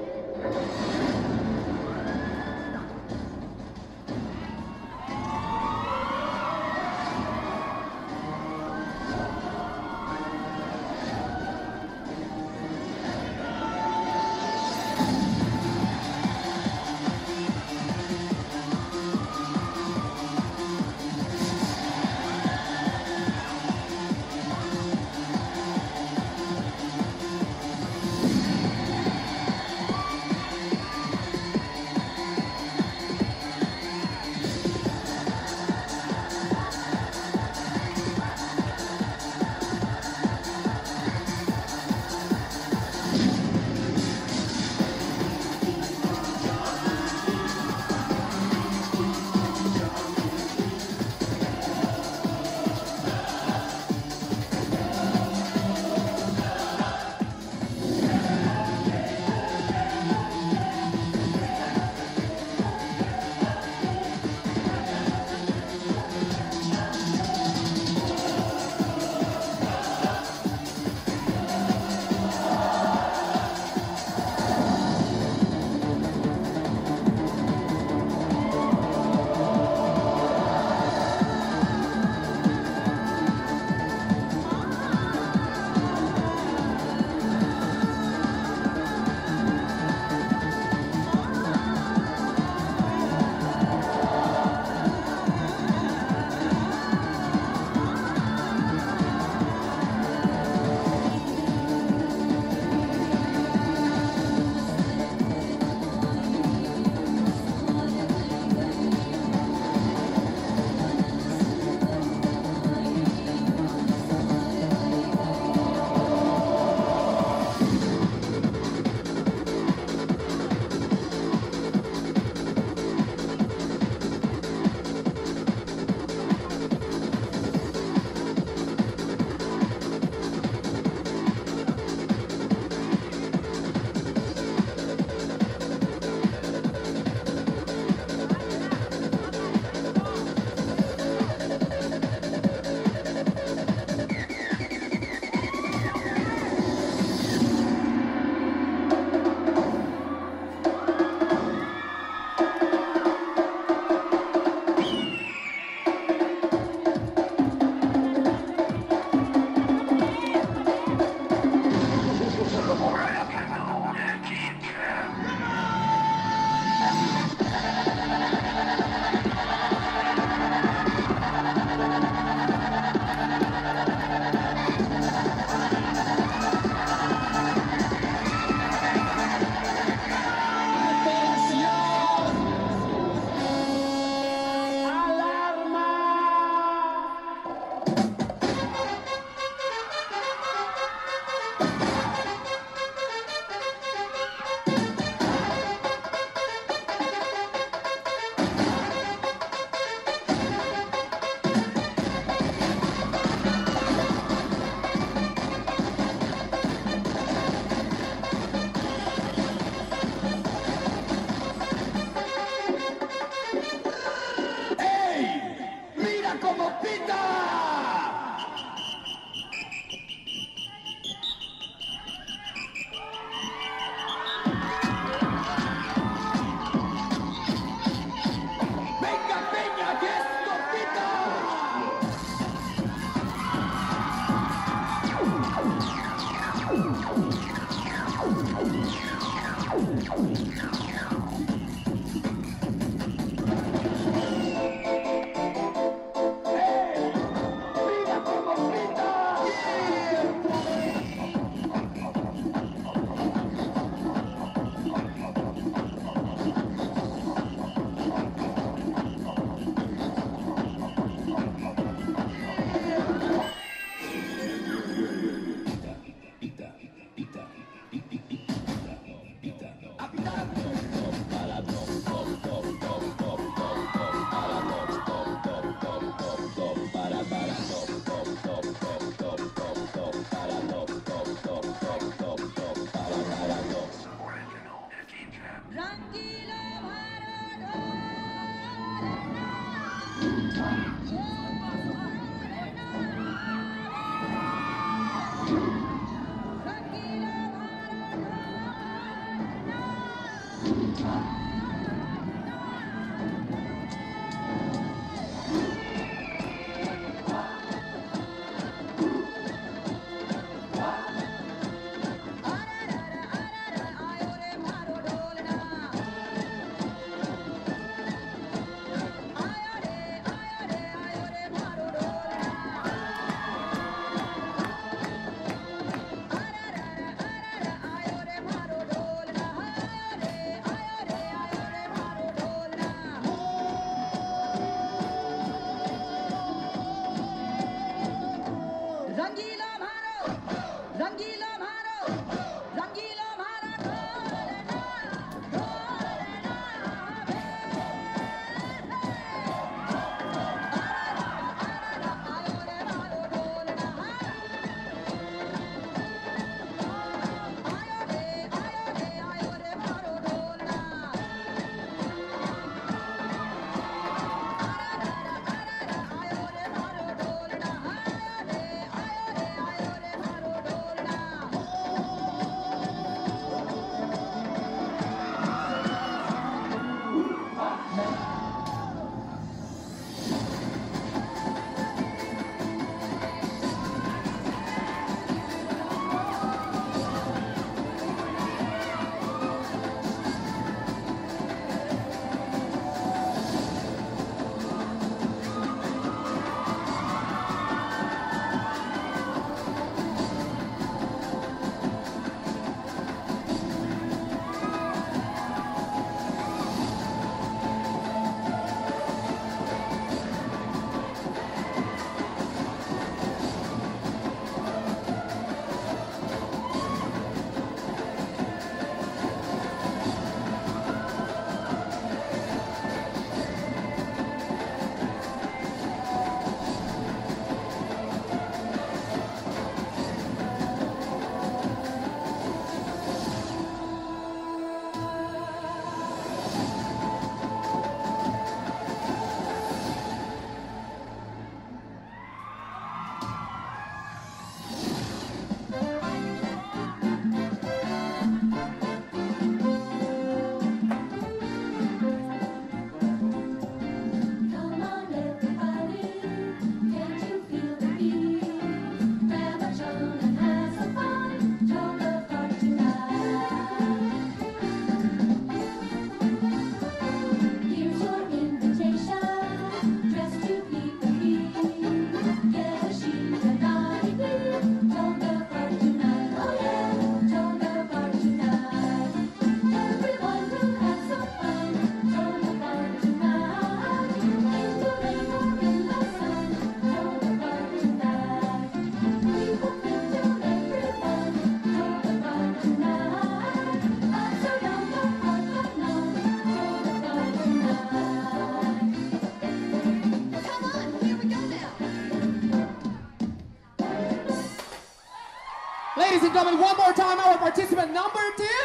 Ladies and gentlemen, one more time, our participant number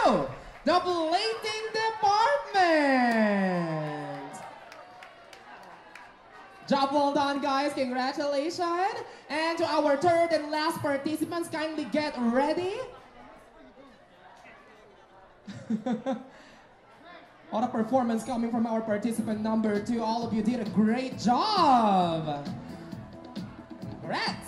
2, the plating department. Job well done, guys. Congratulations. And to our third and last participants, kindly get ready. What a performance coming from our participant number 2. All of you did a great job. Congrats.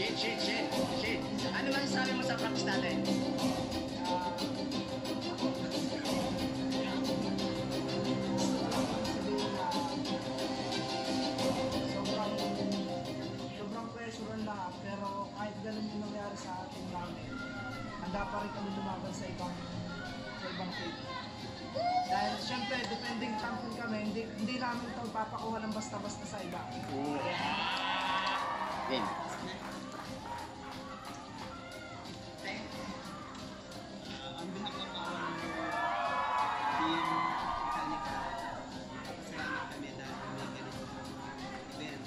Shit. Ano man sabi mo sa practice natin? Sobrang pressure lahat, pero kahit ganun yung nangyari sa ating namin, handa pa rin kami lumaban sa ibang team. Dahil syempre, depending champion kami, hindi namin ito papakuha ng basta-basta sa iba. Game. On behalf of our team, Mechanica, salamat kami dahil may ganitong event.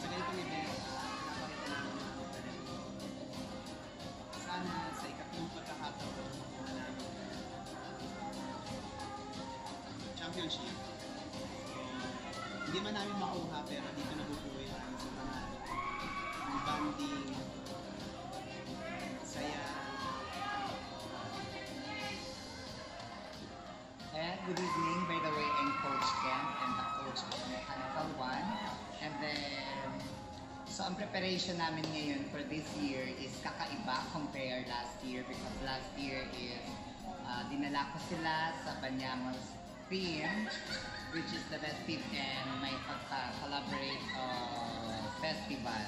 Sa ganitong event, napakita namin ang mga talento. Sana sa ikatlong pagkakataon, makuha namin championship. Hindi man namin makuha, pero dito nabubuo yung samahan. Yung banding, saya. And good evening, by the way, I'm Coach Ken and the coach of Mechanical One. And then, so ang preparation namin ngayon for this year is kakaiba compare last year because last year is dinala ko sila sa Banyamos theme, which is the best theme and may pagka-collaborate festival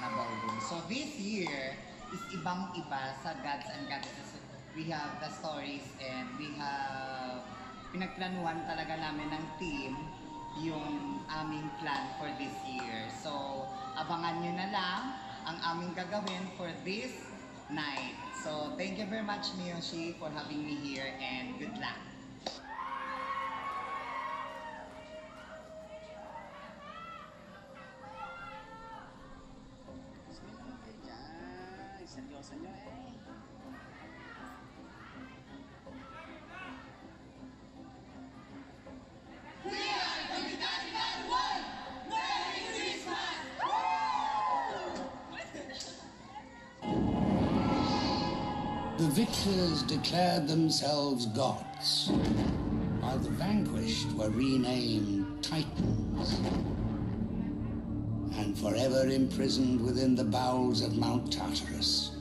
na ballroom. So this year is ibang-iba sa Gods and Goddesses. We have the stories and we have pinagplanuhan talaga namin ng team yung aming plan for this year. So, abangan nyo na lang ang aming gagawin for this night. So, thank you very much, Miyoshi, for having me here and good luck. Seryoso nyo eh. The victors declared themselves gods, while the vanquished were renamed titans, and forever imprisoned within the bowels of Mount Tartarus.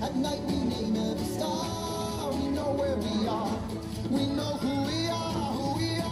At night we name every star. We know where we are. We know who we are, who we are.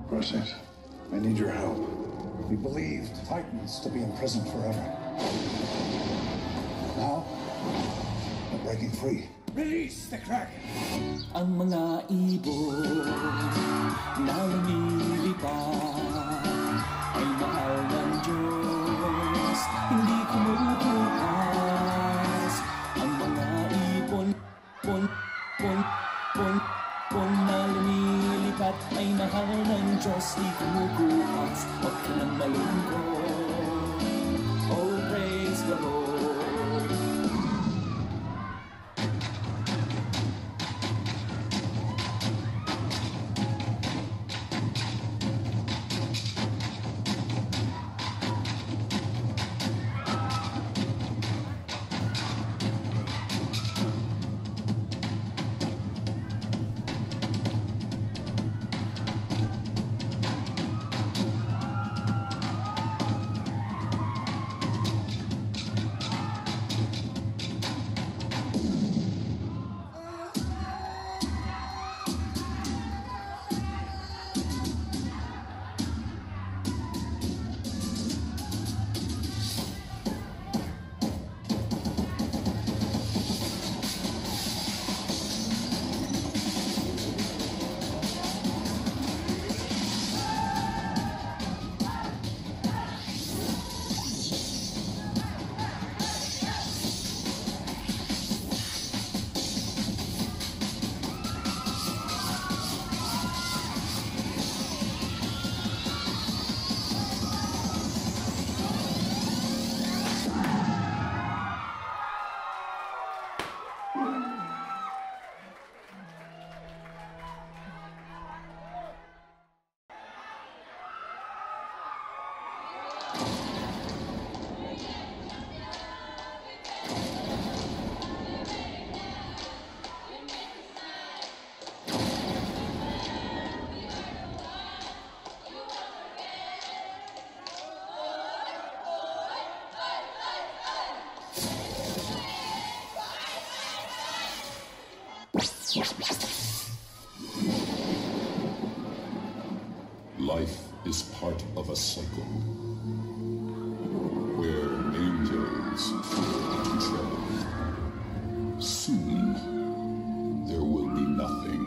Process. I need your help. We believed Titans to be imprisoned forever. Now, they're breaking free. Release the Kraken! Ang mga ibon na lumilipad ay mahal ng Diyos, hindi kumukupas. Ang mga ibon, pon na lumilipad ay mahal ng Diyos, di kumukupas. Huwag ka nang malungkot. Oh, praise the Lord. Life is part of a cycle where angels tread. Soon, there will be nothing.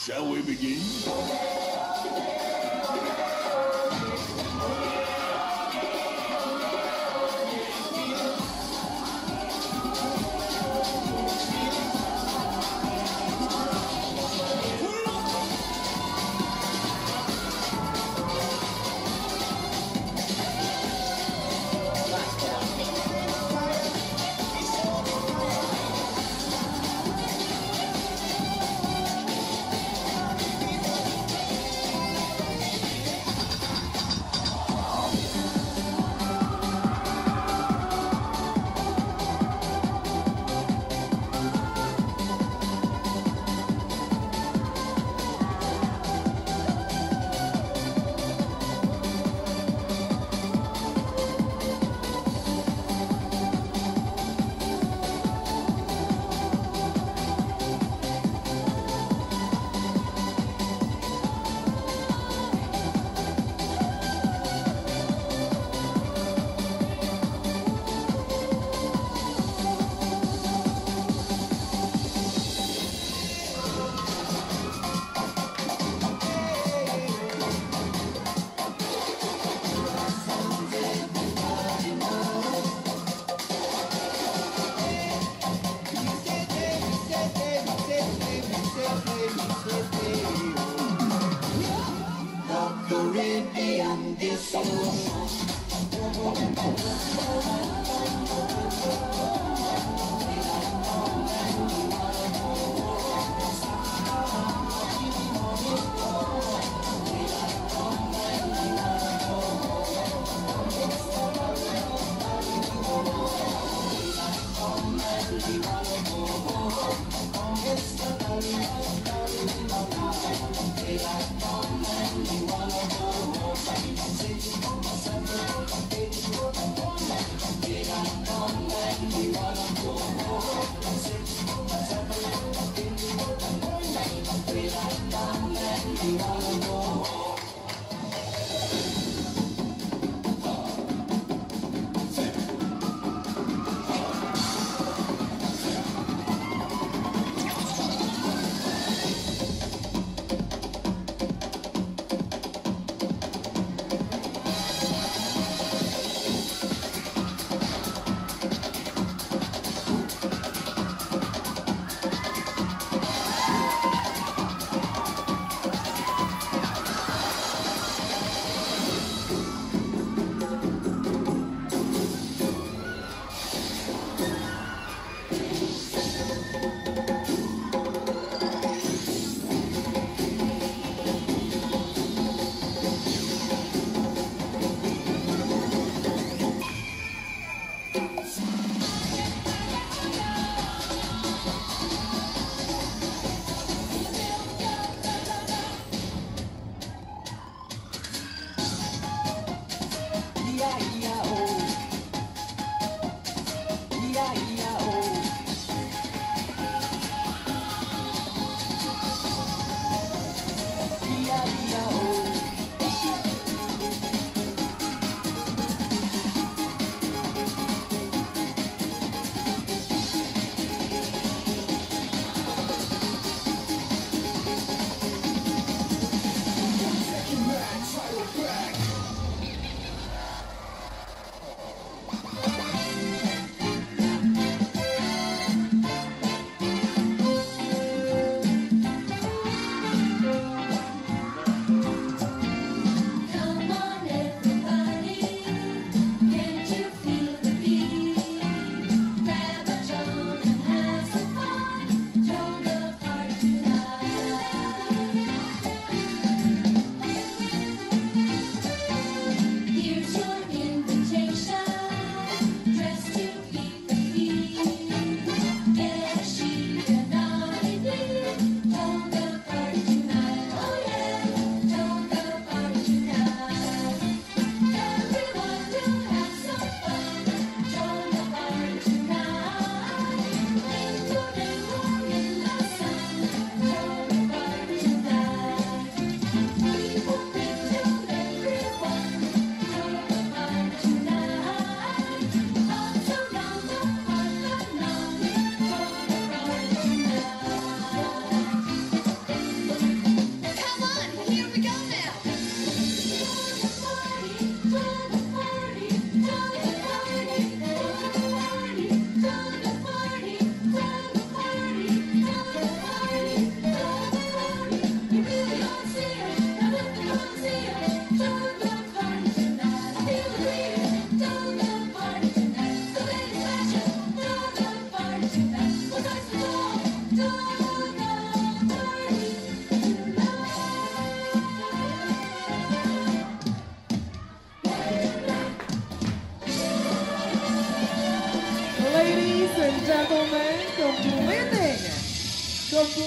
Shall we begin?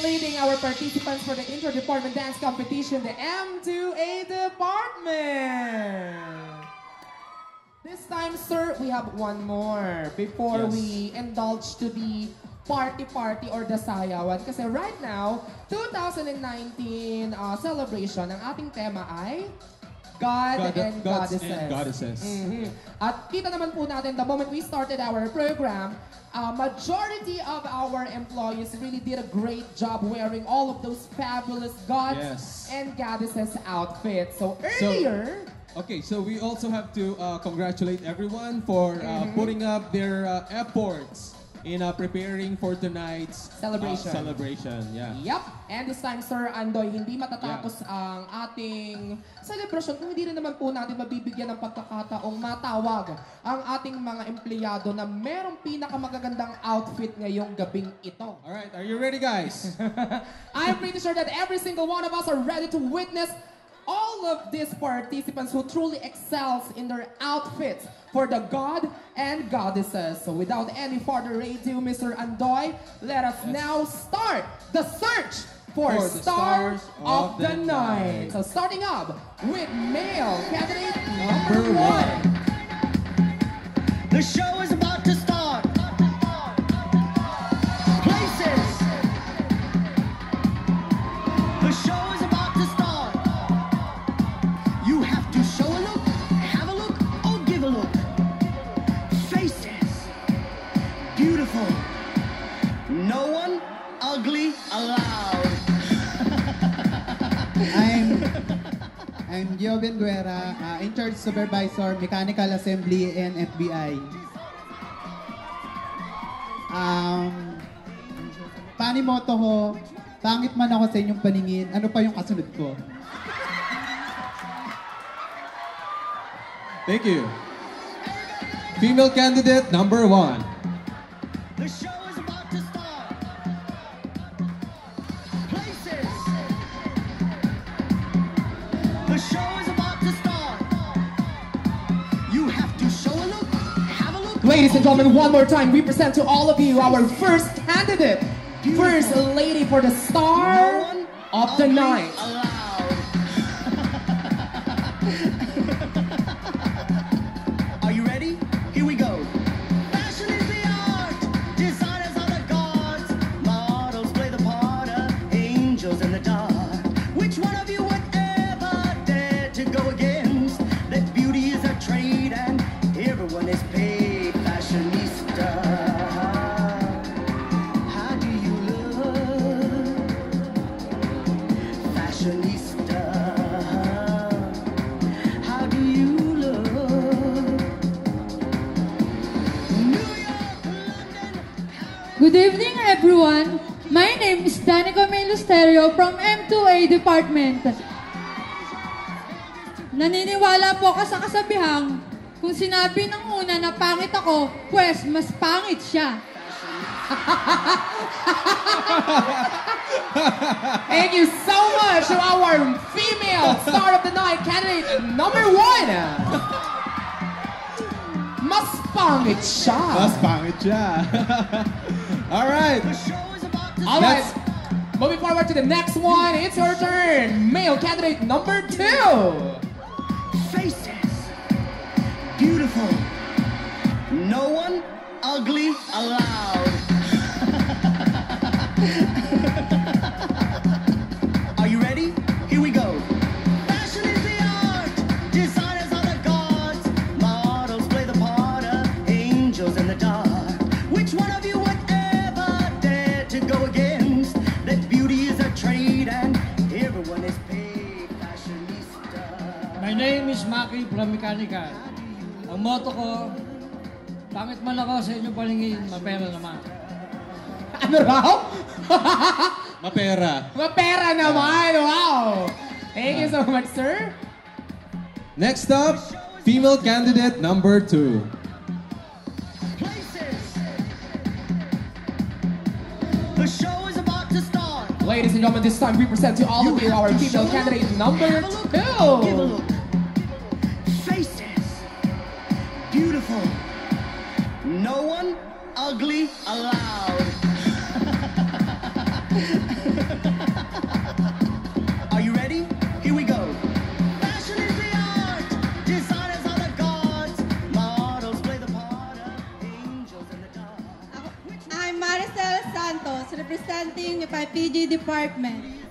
completing our participants for the inter-department dance competition, the M2A department. This time, sir, we have one more before we indulge to the party or the sayawan. Kasi right now, 2019 celebration, ang ating tema ay God and Goddesses. At kita naman po natin, the moment we started our program, majority of our employees really did a great job wearing all of those fabulous gods and goddesses outfits. So earlier... So we also have to congratulate everyone for putting up their efforts in preparing for tonight's celebration. Yep. And this time, Sir Andoy, hindi matatapos ang ating celebration kung hindi rin naman po natin mabibigyan ng pagkakataong matawag ang ating mga empleyado na merong pinakamagagandang outfit ngayong gabing ito. Alright, are you ready, guys? I'm pretty sure that every single one of us are ready to witness all of these participants who truly excels in their outfits for the God and Goddesses. So without any further ado, Mr. Andoy, let us now start the search for Star of the Night. So starting up with male candidate number 1. The show is about to start. Places. The show is about to start. You have to show a look, have a look, or give a look. Faces. Beautiful. No one ugly allowed. I'm Joven Guerra, in charge supervisor, mechanical assembly, and FBI. Panimoto ko, pangit man ako sa inyong paningin, ano pa yung kasunod ko? Thank you. Female candidate number 1. The show is about to start. Places. The show is about to start. You have to show a look, have a look. Ladies and gentlemen, one more time, we present to all of you our first candidate. First lady for the Star of the Night. Are you ready? Here we go. Fashion is the art. Designers are the gods. Models play the part of angels in the dark. Which one of you would ever dare to go against? That beauty is a trade and everyone is paid. Fashionista. How do you look? Fashionista. How do you look? Good evening, everyone. My name is Danica Melusterio from M2A Department. Naniniwala po ka sa kasabihang, kung sinabi ng una na pangit ako, pues mas pangit siya. Thank you so much to our female Star of the Night candidate number 1. Mas pangit siya. Mas pangit siya. All right. All right. Moving forward to the next one. It's your turn. Male candidate number 2. Faces. Beautiful. No one ugly allowed. Are you ready? Here we go. Fashion is the art. Designers are the gods. Models play the part of angels in the dark. Which one of you would ever dare to go against? That beauty is a trade and everyone is paid. Fashionista. My name is Maki from Mechanical. Ang motto ko, pangit man ako sa inyong palingin, mapera naman. Ano raw? Mapera. Mapera naman. Wow. Thank you so much, sir. Next up, female candidate number 2. The show is about to start. Ladies and gentlemen, this time we present to all of you our female candidate number 2. Faces. Beautiful. No one ugly allowed. Are you ready? Here we go. Fashion is the art. Designers are the gods. Models play the part of angels in the dark. I'm Maricel Santos, representing the PG Department.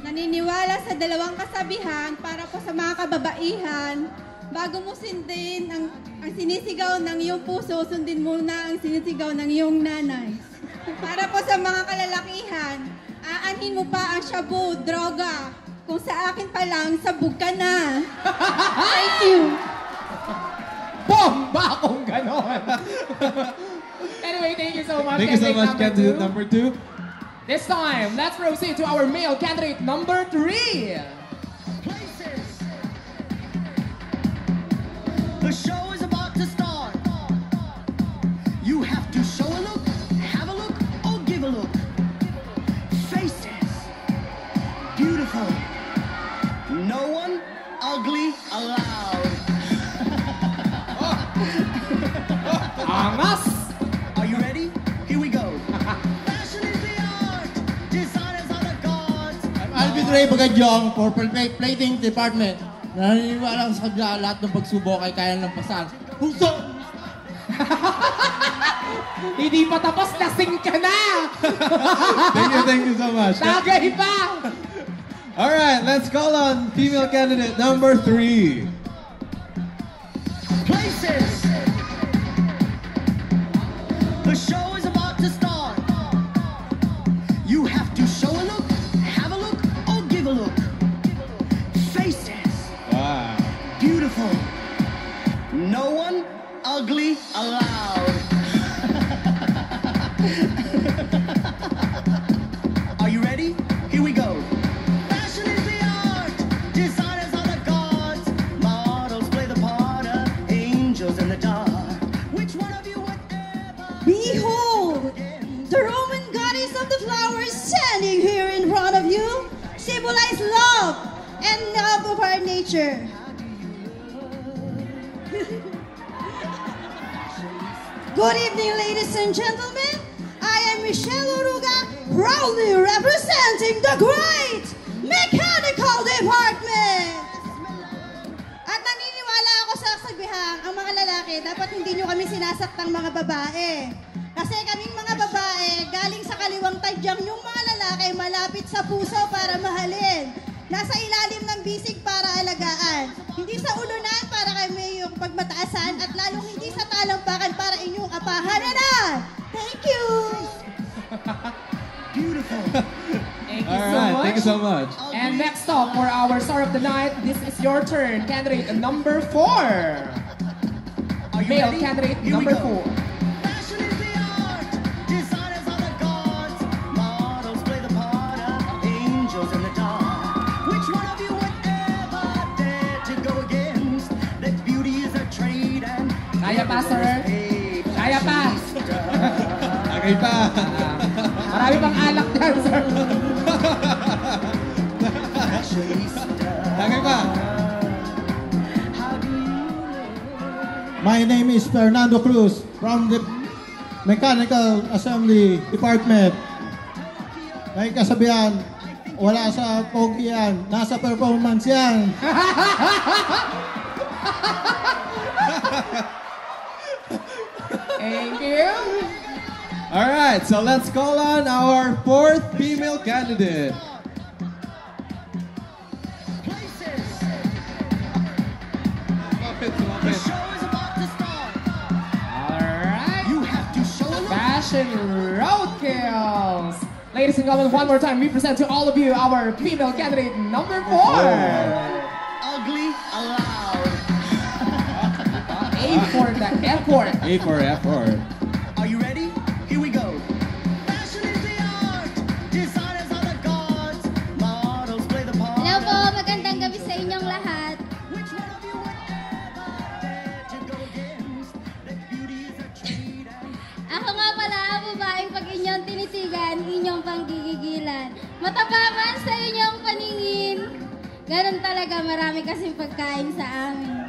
Naniniwala sa dalawang kasabihan para po sa mga kababaihan, bago mo sundin ang sinisigaw ng iyong puso, sundin muna ang sinisigaw ng iyong nanay. Para po sa mga kalalakihan, aanhin mo pa ang shabu, droga. Kung sa akin pa lang, sabog ka na. Thank you. Bomba kung ganon. Anyway, thank you so much. Thank you so much, candidate number 2. This time, let's proceed to our male candidate number 3. The show is about to start. You have to show a look, have a look, or give a look. Faces. Beautiful. No one ugly allowed. Angas! Are you ready? Here we go. Fashion is the art. Designers are the gods. Ray Bagadyong for plating department. Naniniwala sa lahat ng pagsubok ay kaya ng pasan. Puso! Hindi pa tapos, lasing ka na! Thank you so much. Tagay pa! Alright, let's call on female candidate number 3. Places. The show is about to start. You have to show a look, have a look, or give a look. Faces. Wow. Beautiful. No one ugly allowed. Are you ready? Here we go. Fashion is the art. Designers are the gods. Models play the part of angels in the dark. Which one of you would ever... Behold, the Roman goddess of the flowers standing here in front of you symbolize love and love of our nature. Good evening, ladies and gentlemen. I am Michelle Oruga, proudly representing the great Mechanical Department. At naniniwala ako sa kasabihan, ang mga lalaki, dapat hindi nyo kami sinasaktang mga babae. Kasi kaming mga babae, galing sa kaliwang tadyang yung mga lalaki malapit sa puso para mahalin. Nasa ilalim ng bisig para alagaan. Hindi sa ulunan para kami yung pagmataasan at lalong hindi sa talampakan para inyong apahanan. Thank you! Beautiful. Thank you All so right, much. thank you so much. And next up for our star of the night, this is your turn, candidate number 4. Male ready? candidate Here we number go. 4. Fashion is the art. Designers are the gods. Models play the part of angels in the dark. Which one of you would ever dare to go against? That beauty is a trade and... Kaya pa, sir. Kaya pa. Okay pa. Marami pang alak dyan, sir. Okay pa. My name is Fernando Cruz from the Mechanical Assembly Department. May kasabihan, wala sa pogi yan, nasa performance yan. Thank you. All right, so let's call on our 4th female candidate. Alright. You have to show Fashion Roadkills. Ladies and gentlemen, one more time, we present to all of you our female candidate number 4. Ugly allowed. A for the airport. A for effort. Are you ready? Here we go. Fashion is the art. Designers are the gods. Models play the part. Hello po, magandang gabi sa inyong lahat. Which one of you would ever dare to go against? That beauty is a trade and... Ako nga pala ang babaeng pag inyong tinitigan, inyong panggigigilan. Matapakan sa inyong paningin. Ganun talaga, marami kasing pagkain sa amin.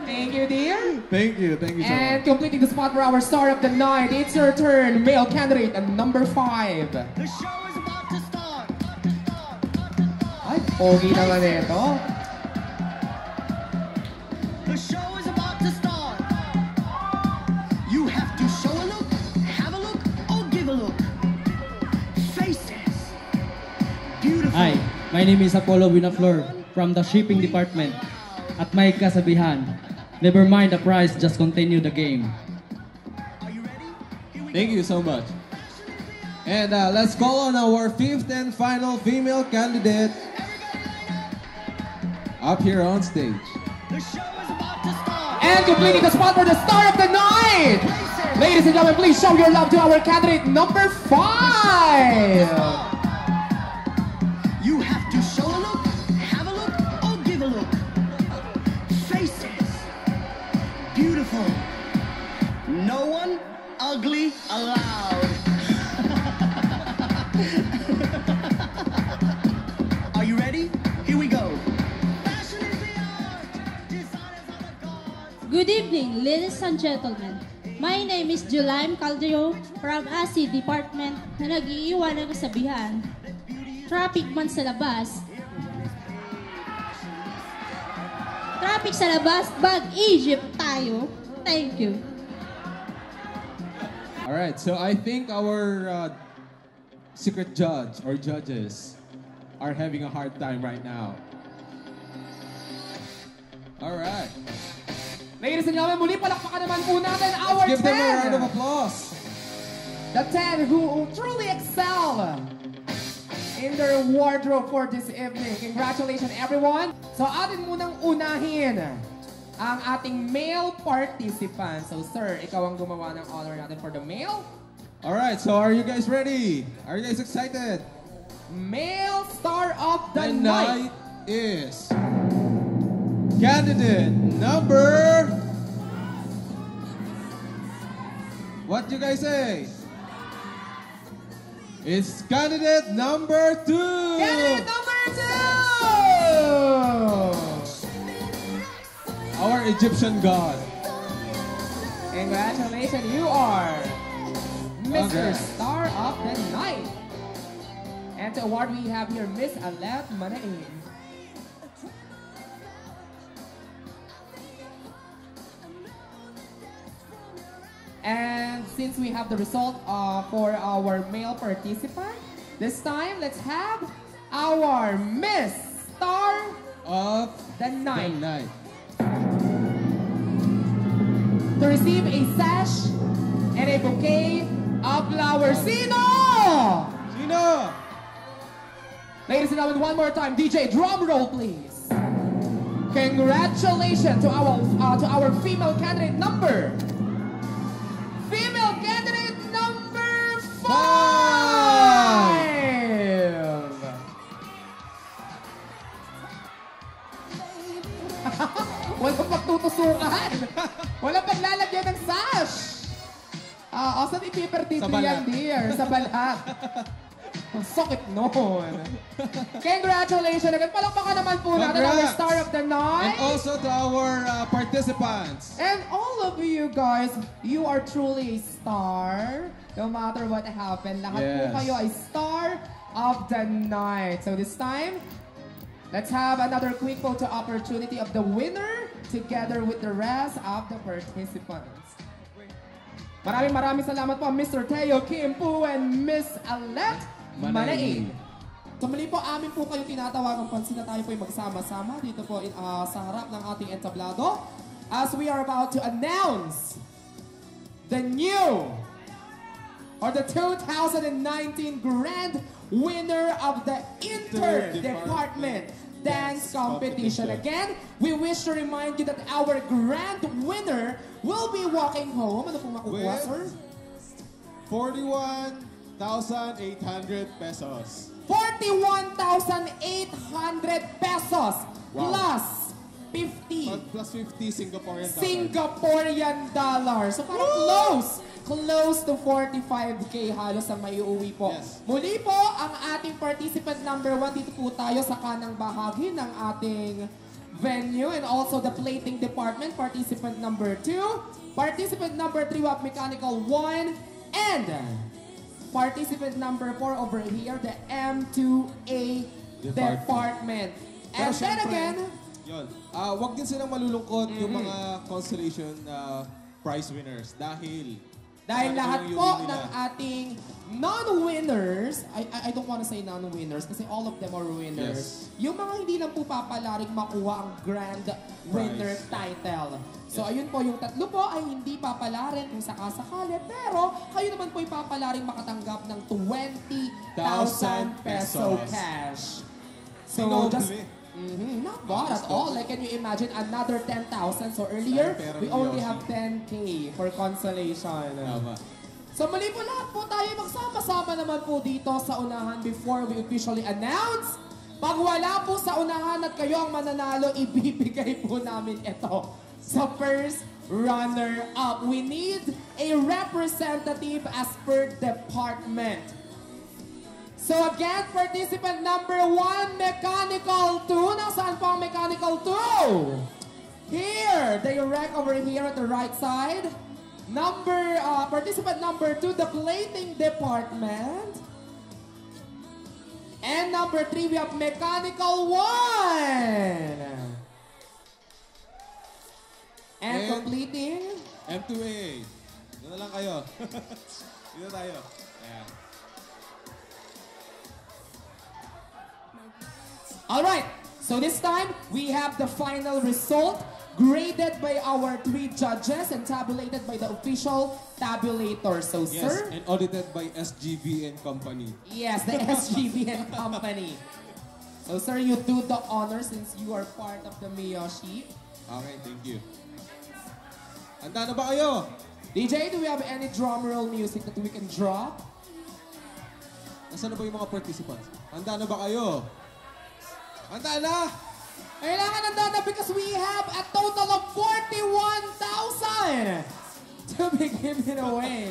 Thank you, dear. Thank you so And much. completing the spot for our star of the night, it's your turn, male candidate number 5. The show is about to start. Ay, pogi naman ito. The show is about to start. You have to show a look, have a look, or give a look. Faces. Beautiful. Hi, my name is Apollo Winaflor from the shipping department. At may kasabihan, never mind the price, just continue the game. Thank you so much. And let's call on our 5th and final female candidate up here on stage. And completing the spot for the star of the night. Ladies and gentlemen, please show your love to our candidate number 5. You have to show a look, have a look, or give a look. Faces. Beautiful. No one ugly allowed. Are you ready? Here we go. Good evening, ladies and gentlemen. My name is Julaim Caldero from AC Department na nag-iiwan ng kasabihan. Traffic man sa labas. Traffic sa labas, mag-Egypt tayo. Thank you. Alright, so I think our secret judge or judges are having a hard time right now. Alright. Ladies and gentlemen, muli palakpakan naman po natin our 10. Give them a round of applause. The 10 who truly excel in their wardrobe for this evening. Congratulations, everyone. So, atin munang unahin ang ating male participant. So, sir, ikaw ang gumawa ng honor natin for the male. Alright, so are you guys ready? Are you guys excited? Male star of the night is candidate number... What you guys say? It's candidate number 2! Candidate number 2! Our Egyptian god. Congratulations, you are Mr. Okay. Star of the Night. And to award we have here Miss Alet Manaim. And since we have the result for our male participant, this time let's have our Miss Star of the Night. To receive a sash and a bouquet of flowers. Sino? Sino? Ladies and gentlemen, one more time, DJ, drum roll, please. Congratulations to our female candidate number. Female candidate number 5. Walang pagtutusukan. Walang paglalagyan ng sash. Saan ipipertito yan, dear? Sa balat. Ang sakit noon. Congratulations. Nagpalakpakan naman po natin our star of the night. And also to our participants. And all of you guys, you are truly a star. No matter what happened, lahat po kayo ay star of the night. So this time, let's have another quick photo opportunity of the winner together with the rest of the participants. Maraming salamat po Mr. Teo Kim Po and Miss Alet Manaim. So muli po, amin po kayong tinatawagang pansin na tayo po ay magsama-sama dito po sa harap ng ating entablado as we are about to announce the new or the 2019 grand winner of the Inter-Department Dance Competition. Again, we wish to remind you that our grand winner will be walking home. Ano po makukuha, sir? 41,800 pesos. 41,800 pesos plus 50. Plus 50 Singaporean dollars. So parang close to 45K halos ang maiuwi po. Yes. Muli po, ang ating participant number 1, dito po tayo sa kanang bahagi ng ating venue and also the plating department, participant number 2, participant number 3 of mechanical 1, and participant number 4 over here, the M2A department. And then again, wag din silang malulungkot yung mga consolation prize winners dahil lahat po ng ating non-winners, I don't want to say non-winners kasi all of them are winners. Yung mga hindi lang po papalaring makuha ang grand winner title. So ayun po, yung tatlo po ay hindi papalarin kung sakasakali, pero kayo naman po ay papalaring makatanggap ng 20,000 peso cash. So just... not bad at all. Like, can you imagine another 10,000? So earlier, we only have 10K for consolation. So mali po lahat po tayo magsama-sama naman po dito sa unahan before we officially announce. Pag wala po sa unahan at kayo ang mananalo, ibibigay po namin ito sa first runner-up. We need a representative as per department. So again, participant number 1, Mechanical 2. Nasaan po ang Mechanical 2? Here, direct over here at the right side. Participant number 2, the plating department. And number 3, we have mechanical 1. And completing M2A. Doon na lang kayo. Dito tayo. Ayan. Alright, so this time we have the final result graded by our 3 judges and tabulated by the official tabulator. So, Yes, sir? and audited by SGV and Company. Yes, the SGV and Company. So, sir, you do the honor since you are part of the Miyoshi. Okay, thank you. Handa na ba kayo? DJ, do we have any drum roll music that we can drop? Nasaan na ba yung mga participants? Handa na ba kayo? Handa na! Kailangan handa na because we have a total of 41,000 to be given away.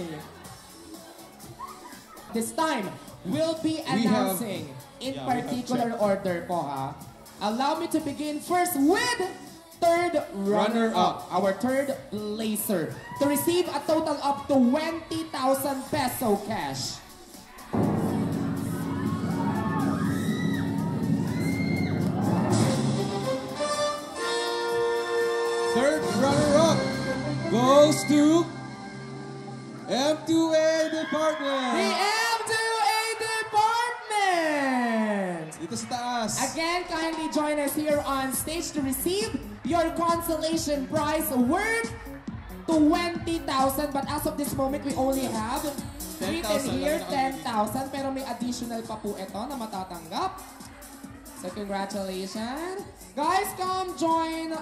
This time, we'll be announcing in particular order po ha. Allow me to begin first with third runner-up, our third placer, to receive a total of 20,000 peso cash. Third runner-up goes to M2A Department. The M2A Department! Dito sa taas. Again, kindly join us here on stage to receive your consolation prize worth 20,000. But as of this moment, we only have written here 10,000. Pero may additional pa po ito na matatanggap. So congratulations. Guys, come join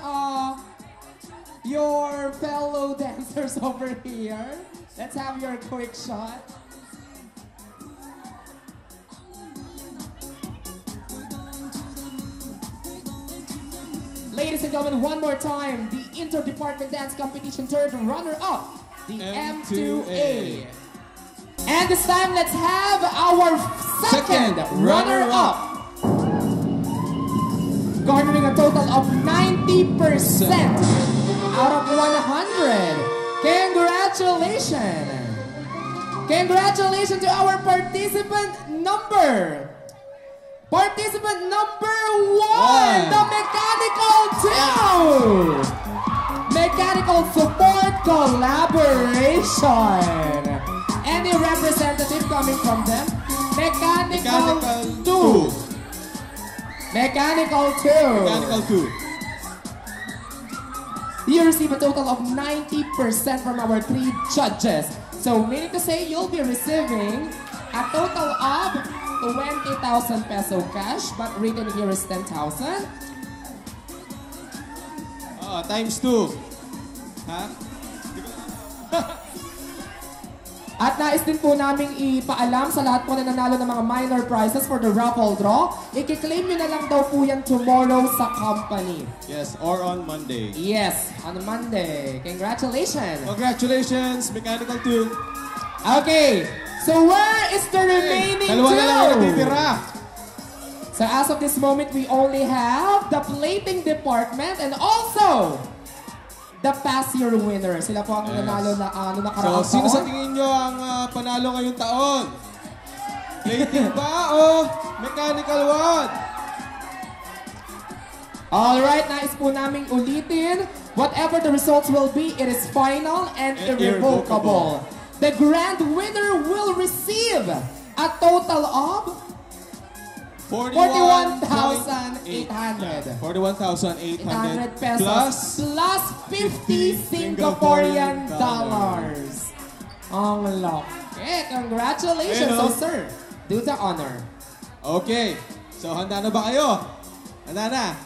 your fellow dancers over here. Let's have your quick shot. Ladies and gentlemen, one more time, the Inter-Department Dance Competition third runner-up, the M2A. And this time, let's have our second runner-up. Garnering a total of 90% out of 100. Congratulations! Congratulations to our participant number 1, the Mechanical 2! Mechanical Support Collaboration. Any representative coming from them? Mechanical 2. Mechanical 2. Mechanical 2. You receive a total of 90% from our 3 judges. So, meaning to say, you'll be receiving a total of 20,000 peso cash, but written here is 10,000. Times 2. Ha? At nais din po naming ipaalam sa lahat po na nanalo ng mga minor prizes for the raffle draw. I-claim nyo na lang daw po yan tomorrow sa company. Yes, or on Monday. Yes, on Monday. Congratulations! Congratulations, Mechanical 2. Okay, so where is the remaining Dalawa na lang ang natitira. So as of this moment, we only have the plating department and also the past year winner. Sila po ang nanalo na nakaraang taon. So, sino sa tingin nyo ang panalo ngayong taon? Plating ba o Mechanical 1? Alright, nais po naming ulitin. Whatever the results will be, it is final and irrevocable. The grand winner will receive a total of 41,800. 41,800 pesos plus 50 Singaporean dollars. Ang laki. Congratulations, so sir. Do the honor. Okay. So, handa na ba kayo? Handa na?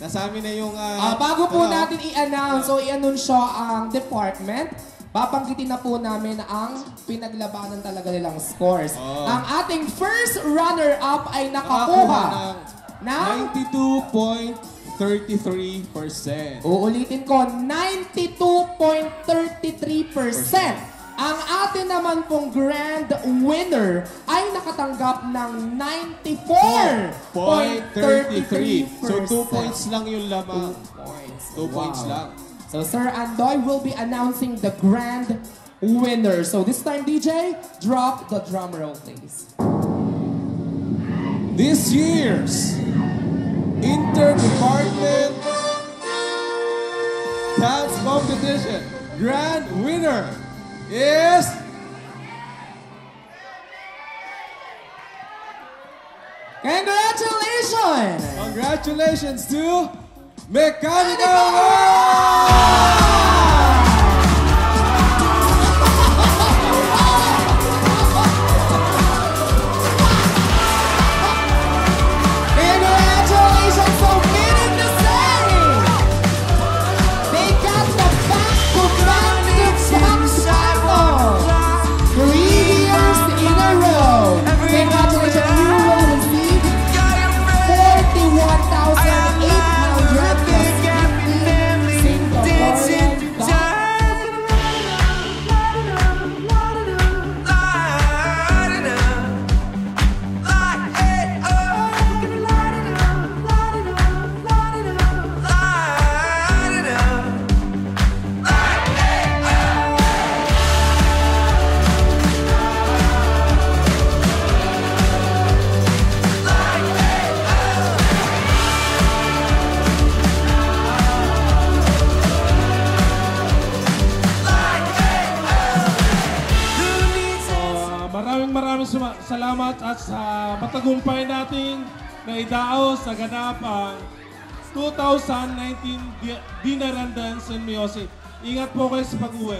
Nasa amin na yung... bago po natin i-announce o i-anunsyo ang department, babanggitin na po namin ang pinaglabanan talaga nilang scores. Ang ating first runner-up ay nakakuha ng 92.33%. Uulitin ko, 92.33%. Ang atin naman pong grand winner ay nakatanggap ng 94.33%. So 2 points lang yung lamang. 2 points lang. So Sir Andoy will be announcing the grand winner. So this time, DJ, drop the drum roll, please. This year's Inter-Department Dance Competition grand winner is Congratulations! Congratulations to Mechanical World! Congratulations for winning the same! They got the back-to-back-to-back title! 3 years in a row! Congratulations, you will receive 41,800 plus 50 Singaporean Maraming salamat at sa matagumpay nating naidaos sa ganapang 2019 Dinner and Dance in Miyoshi. Ingat po kayo sa pag-uwi.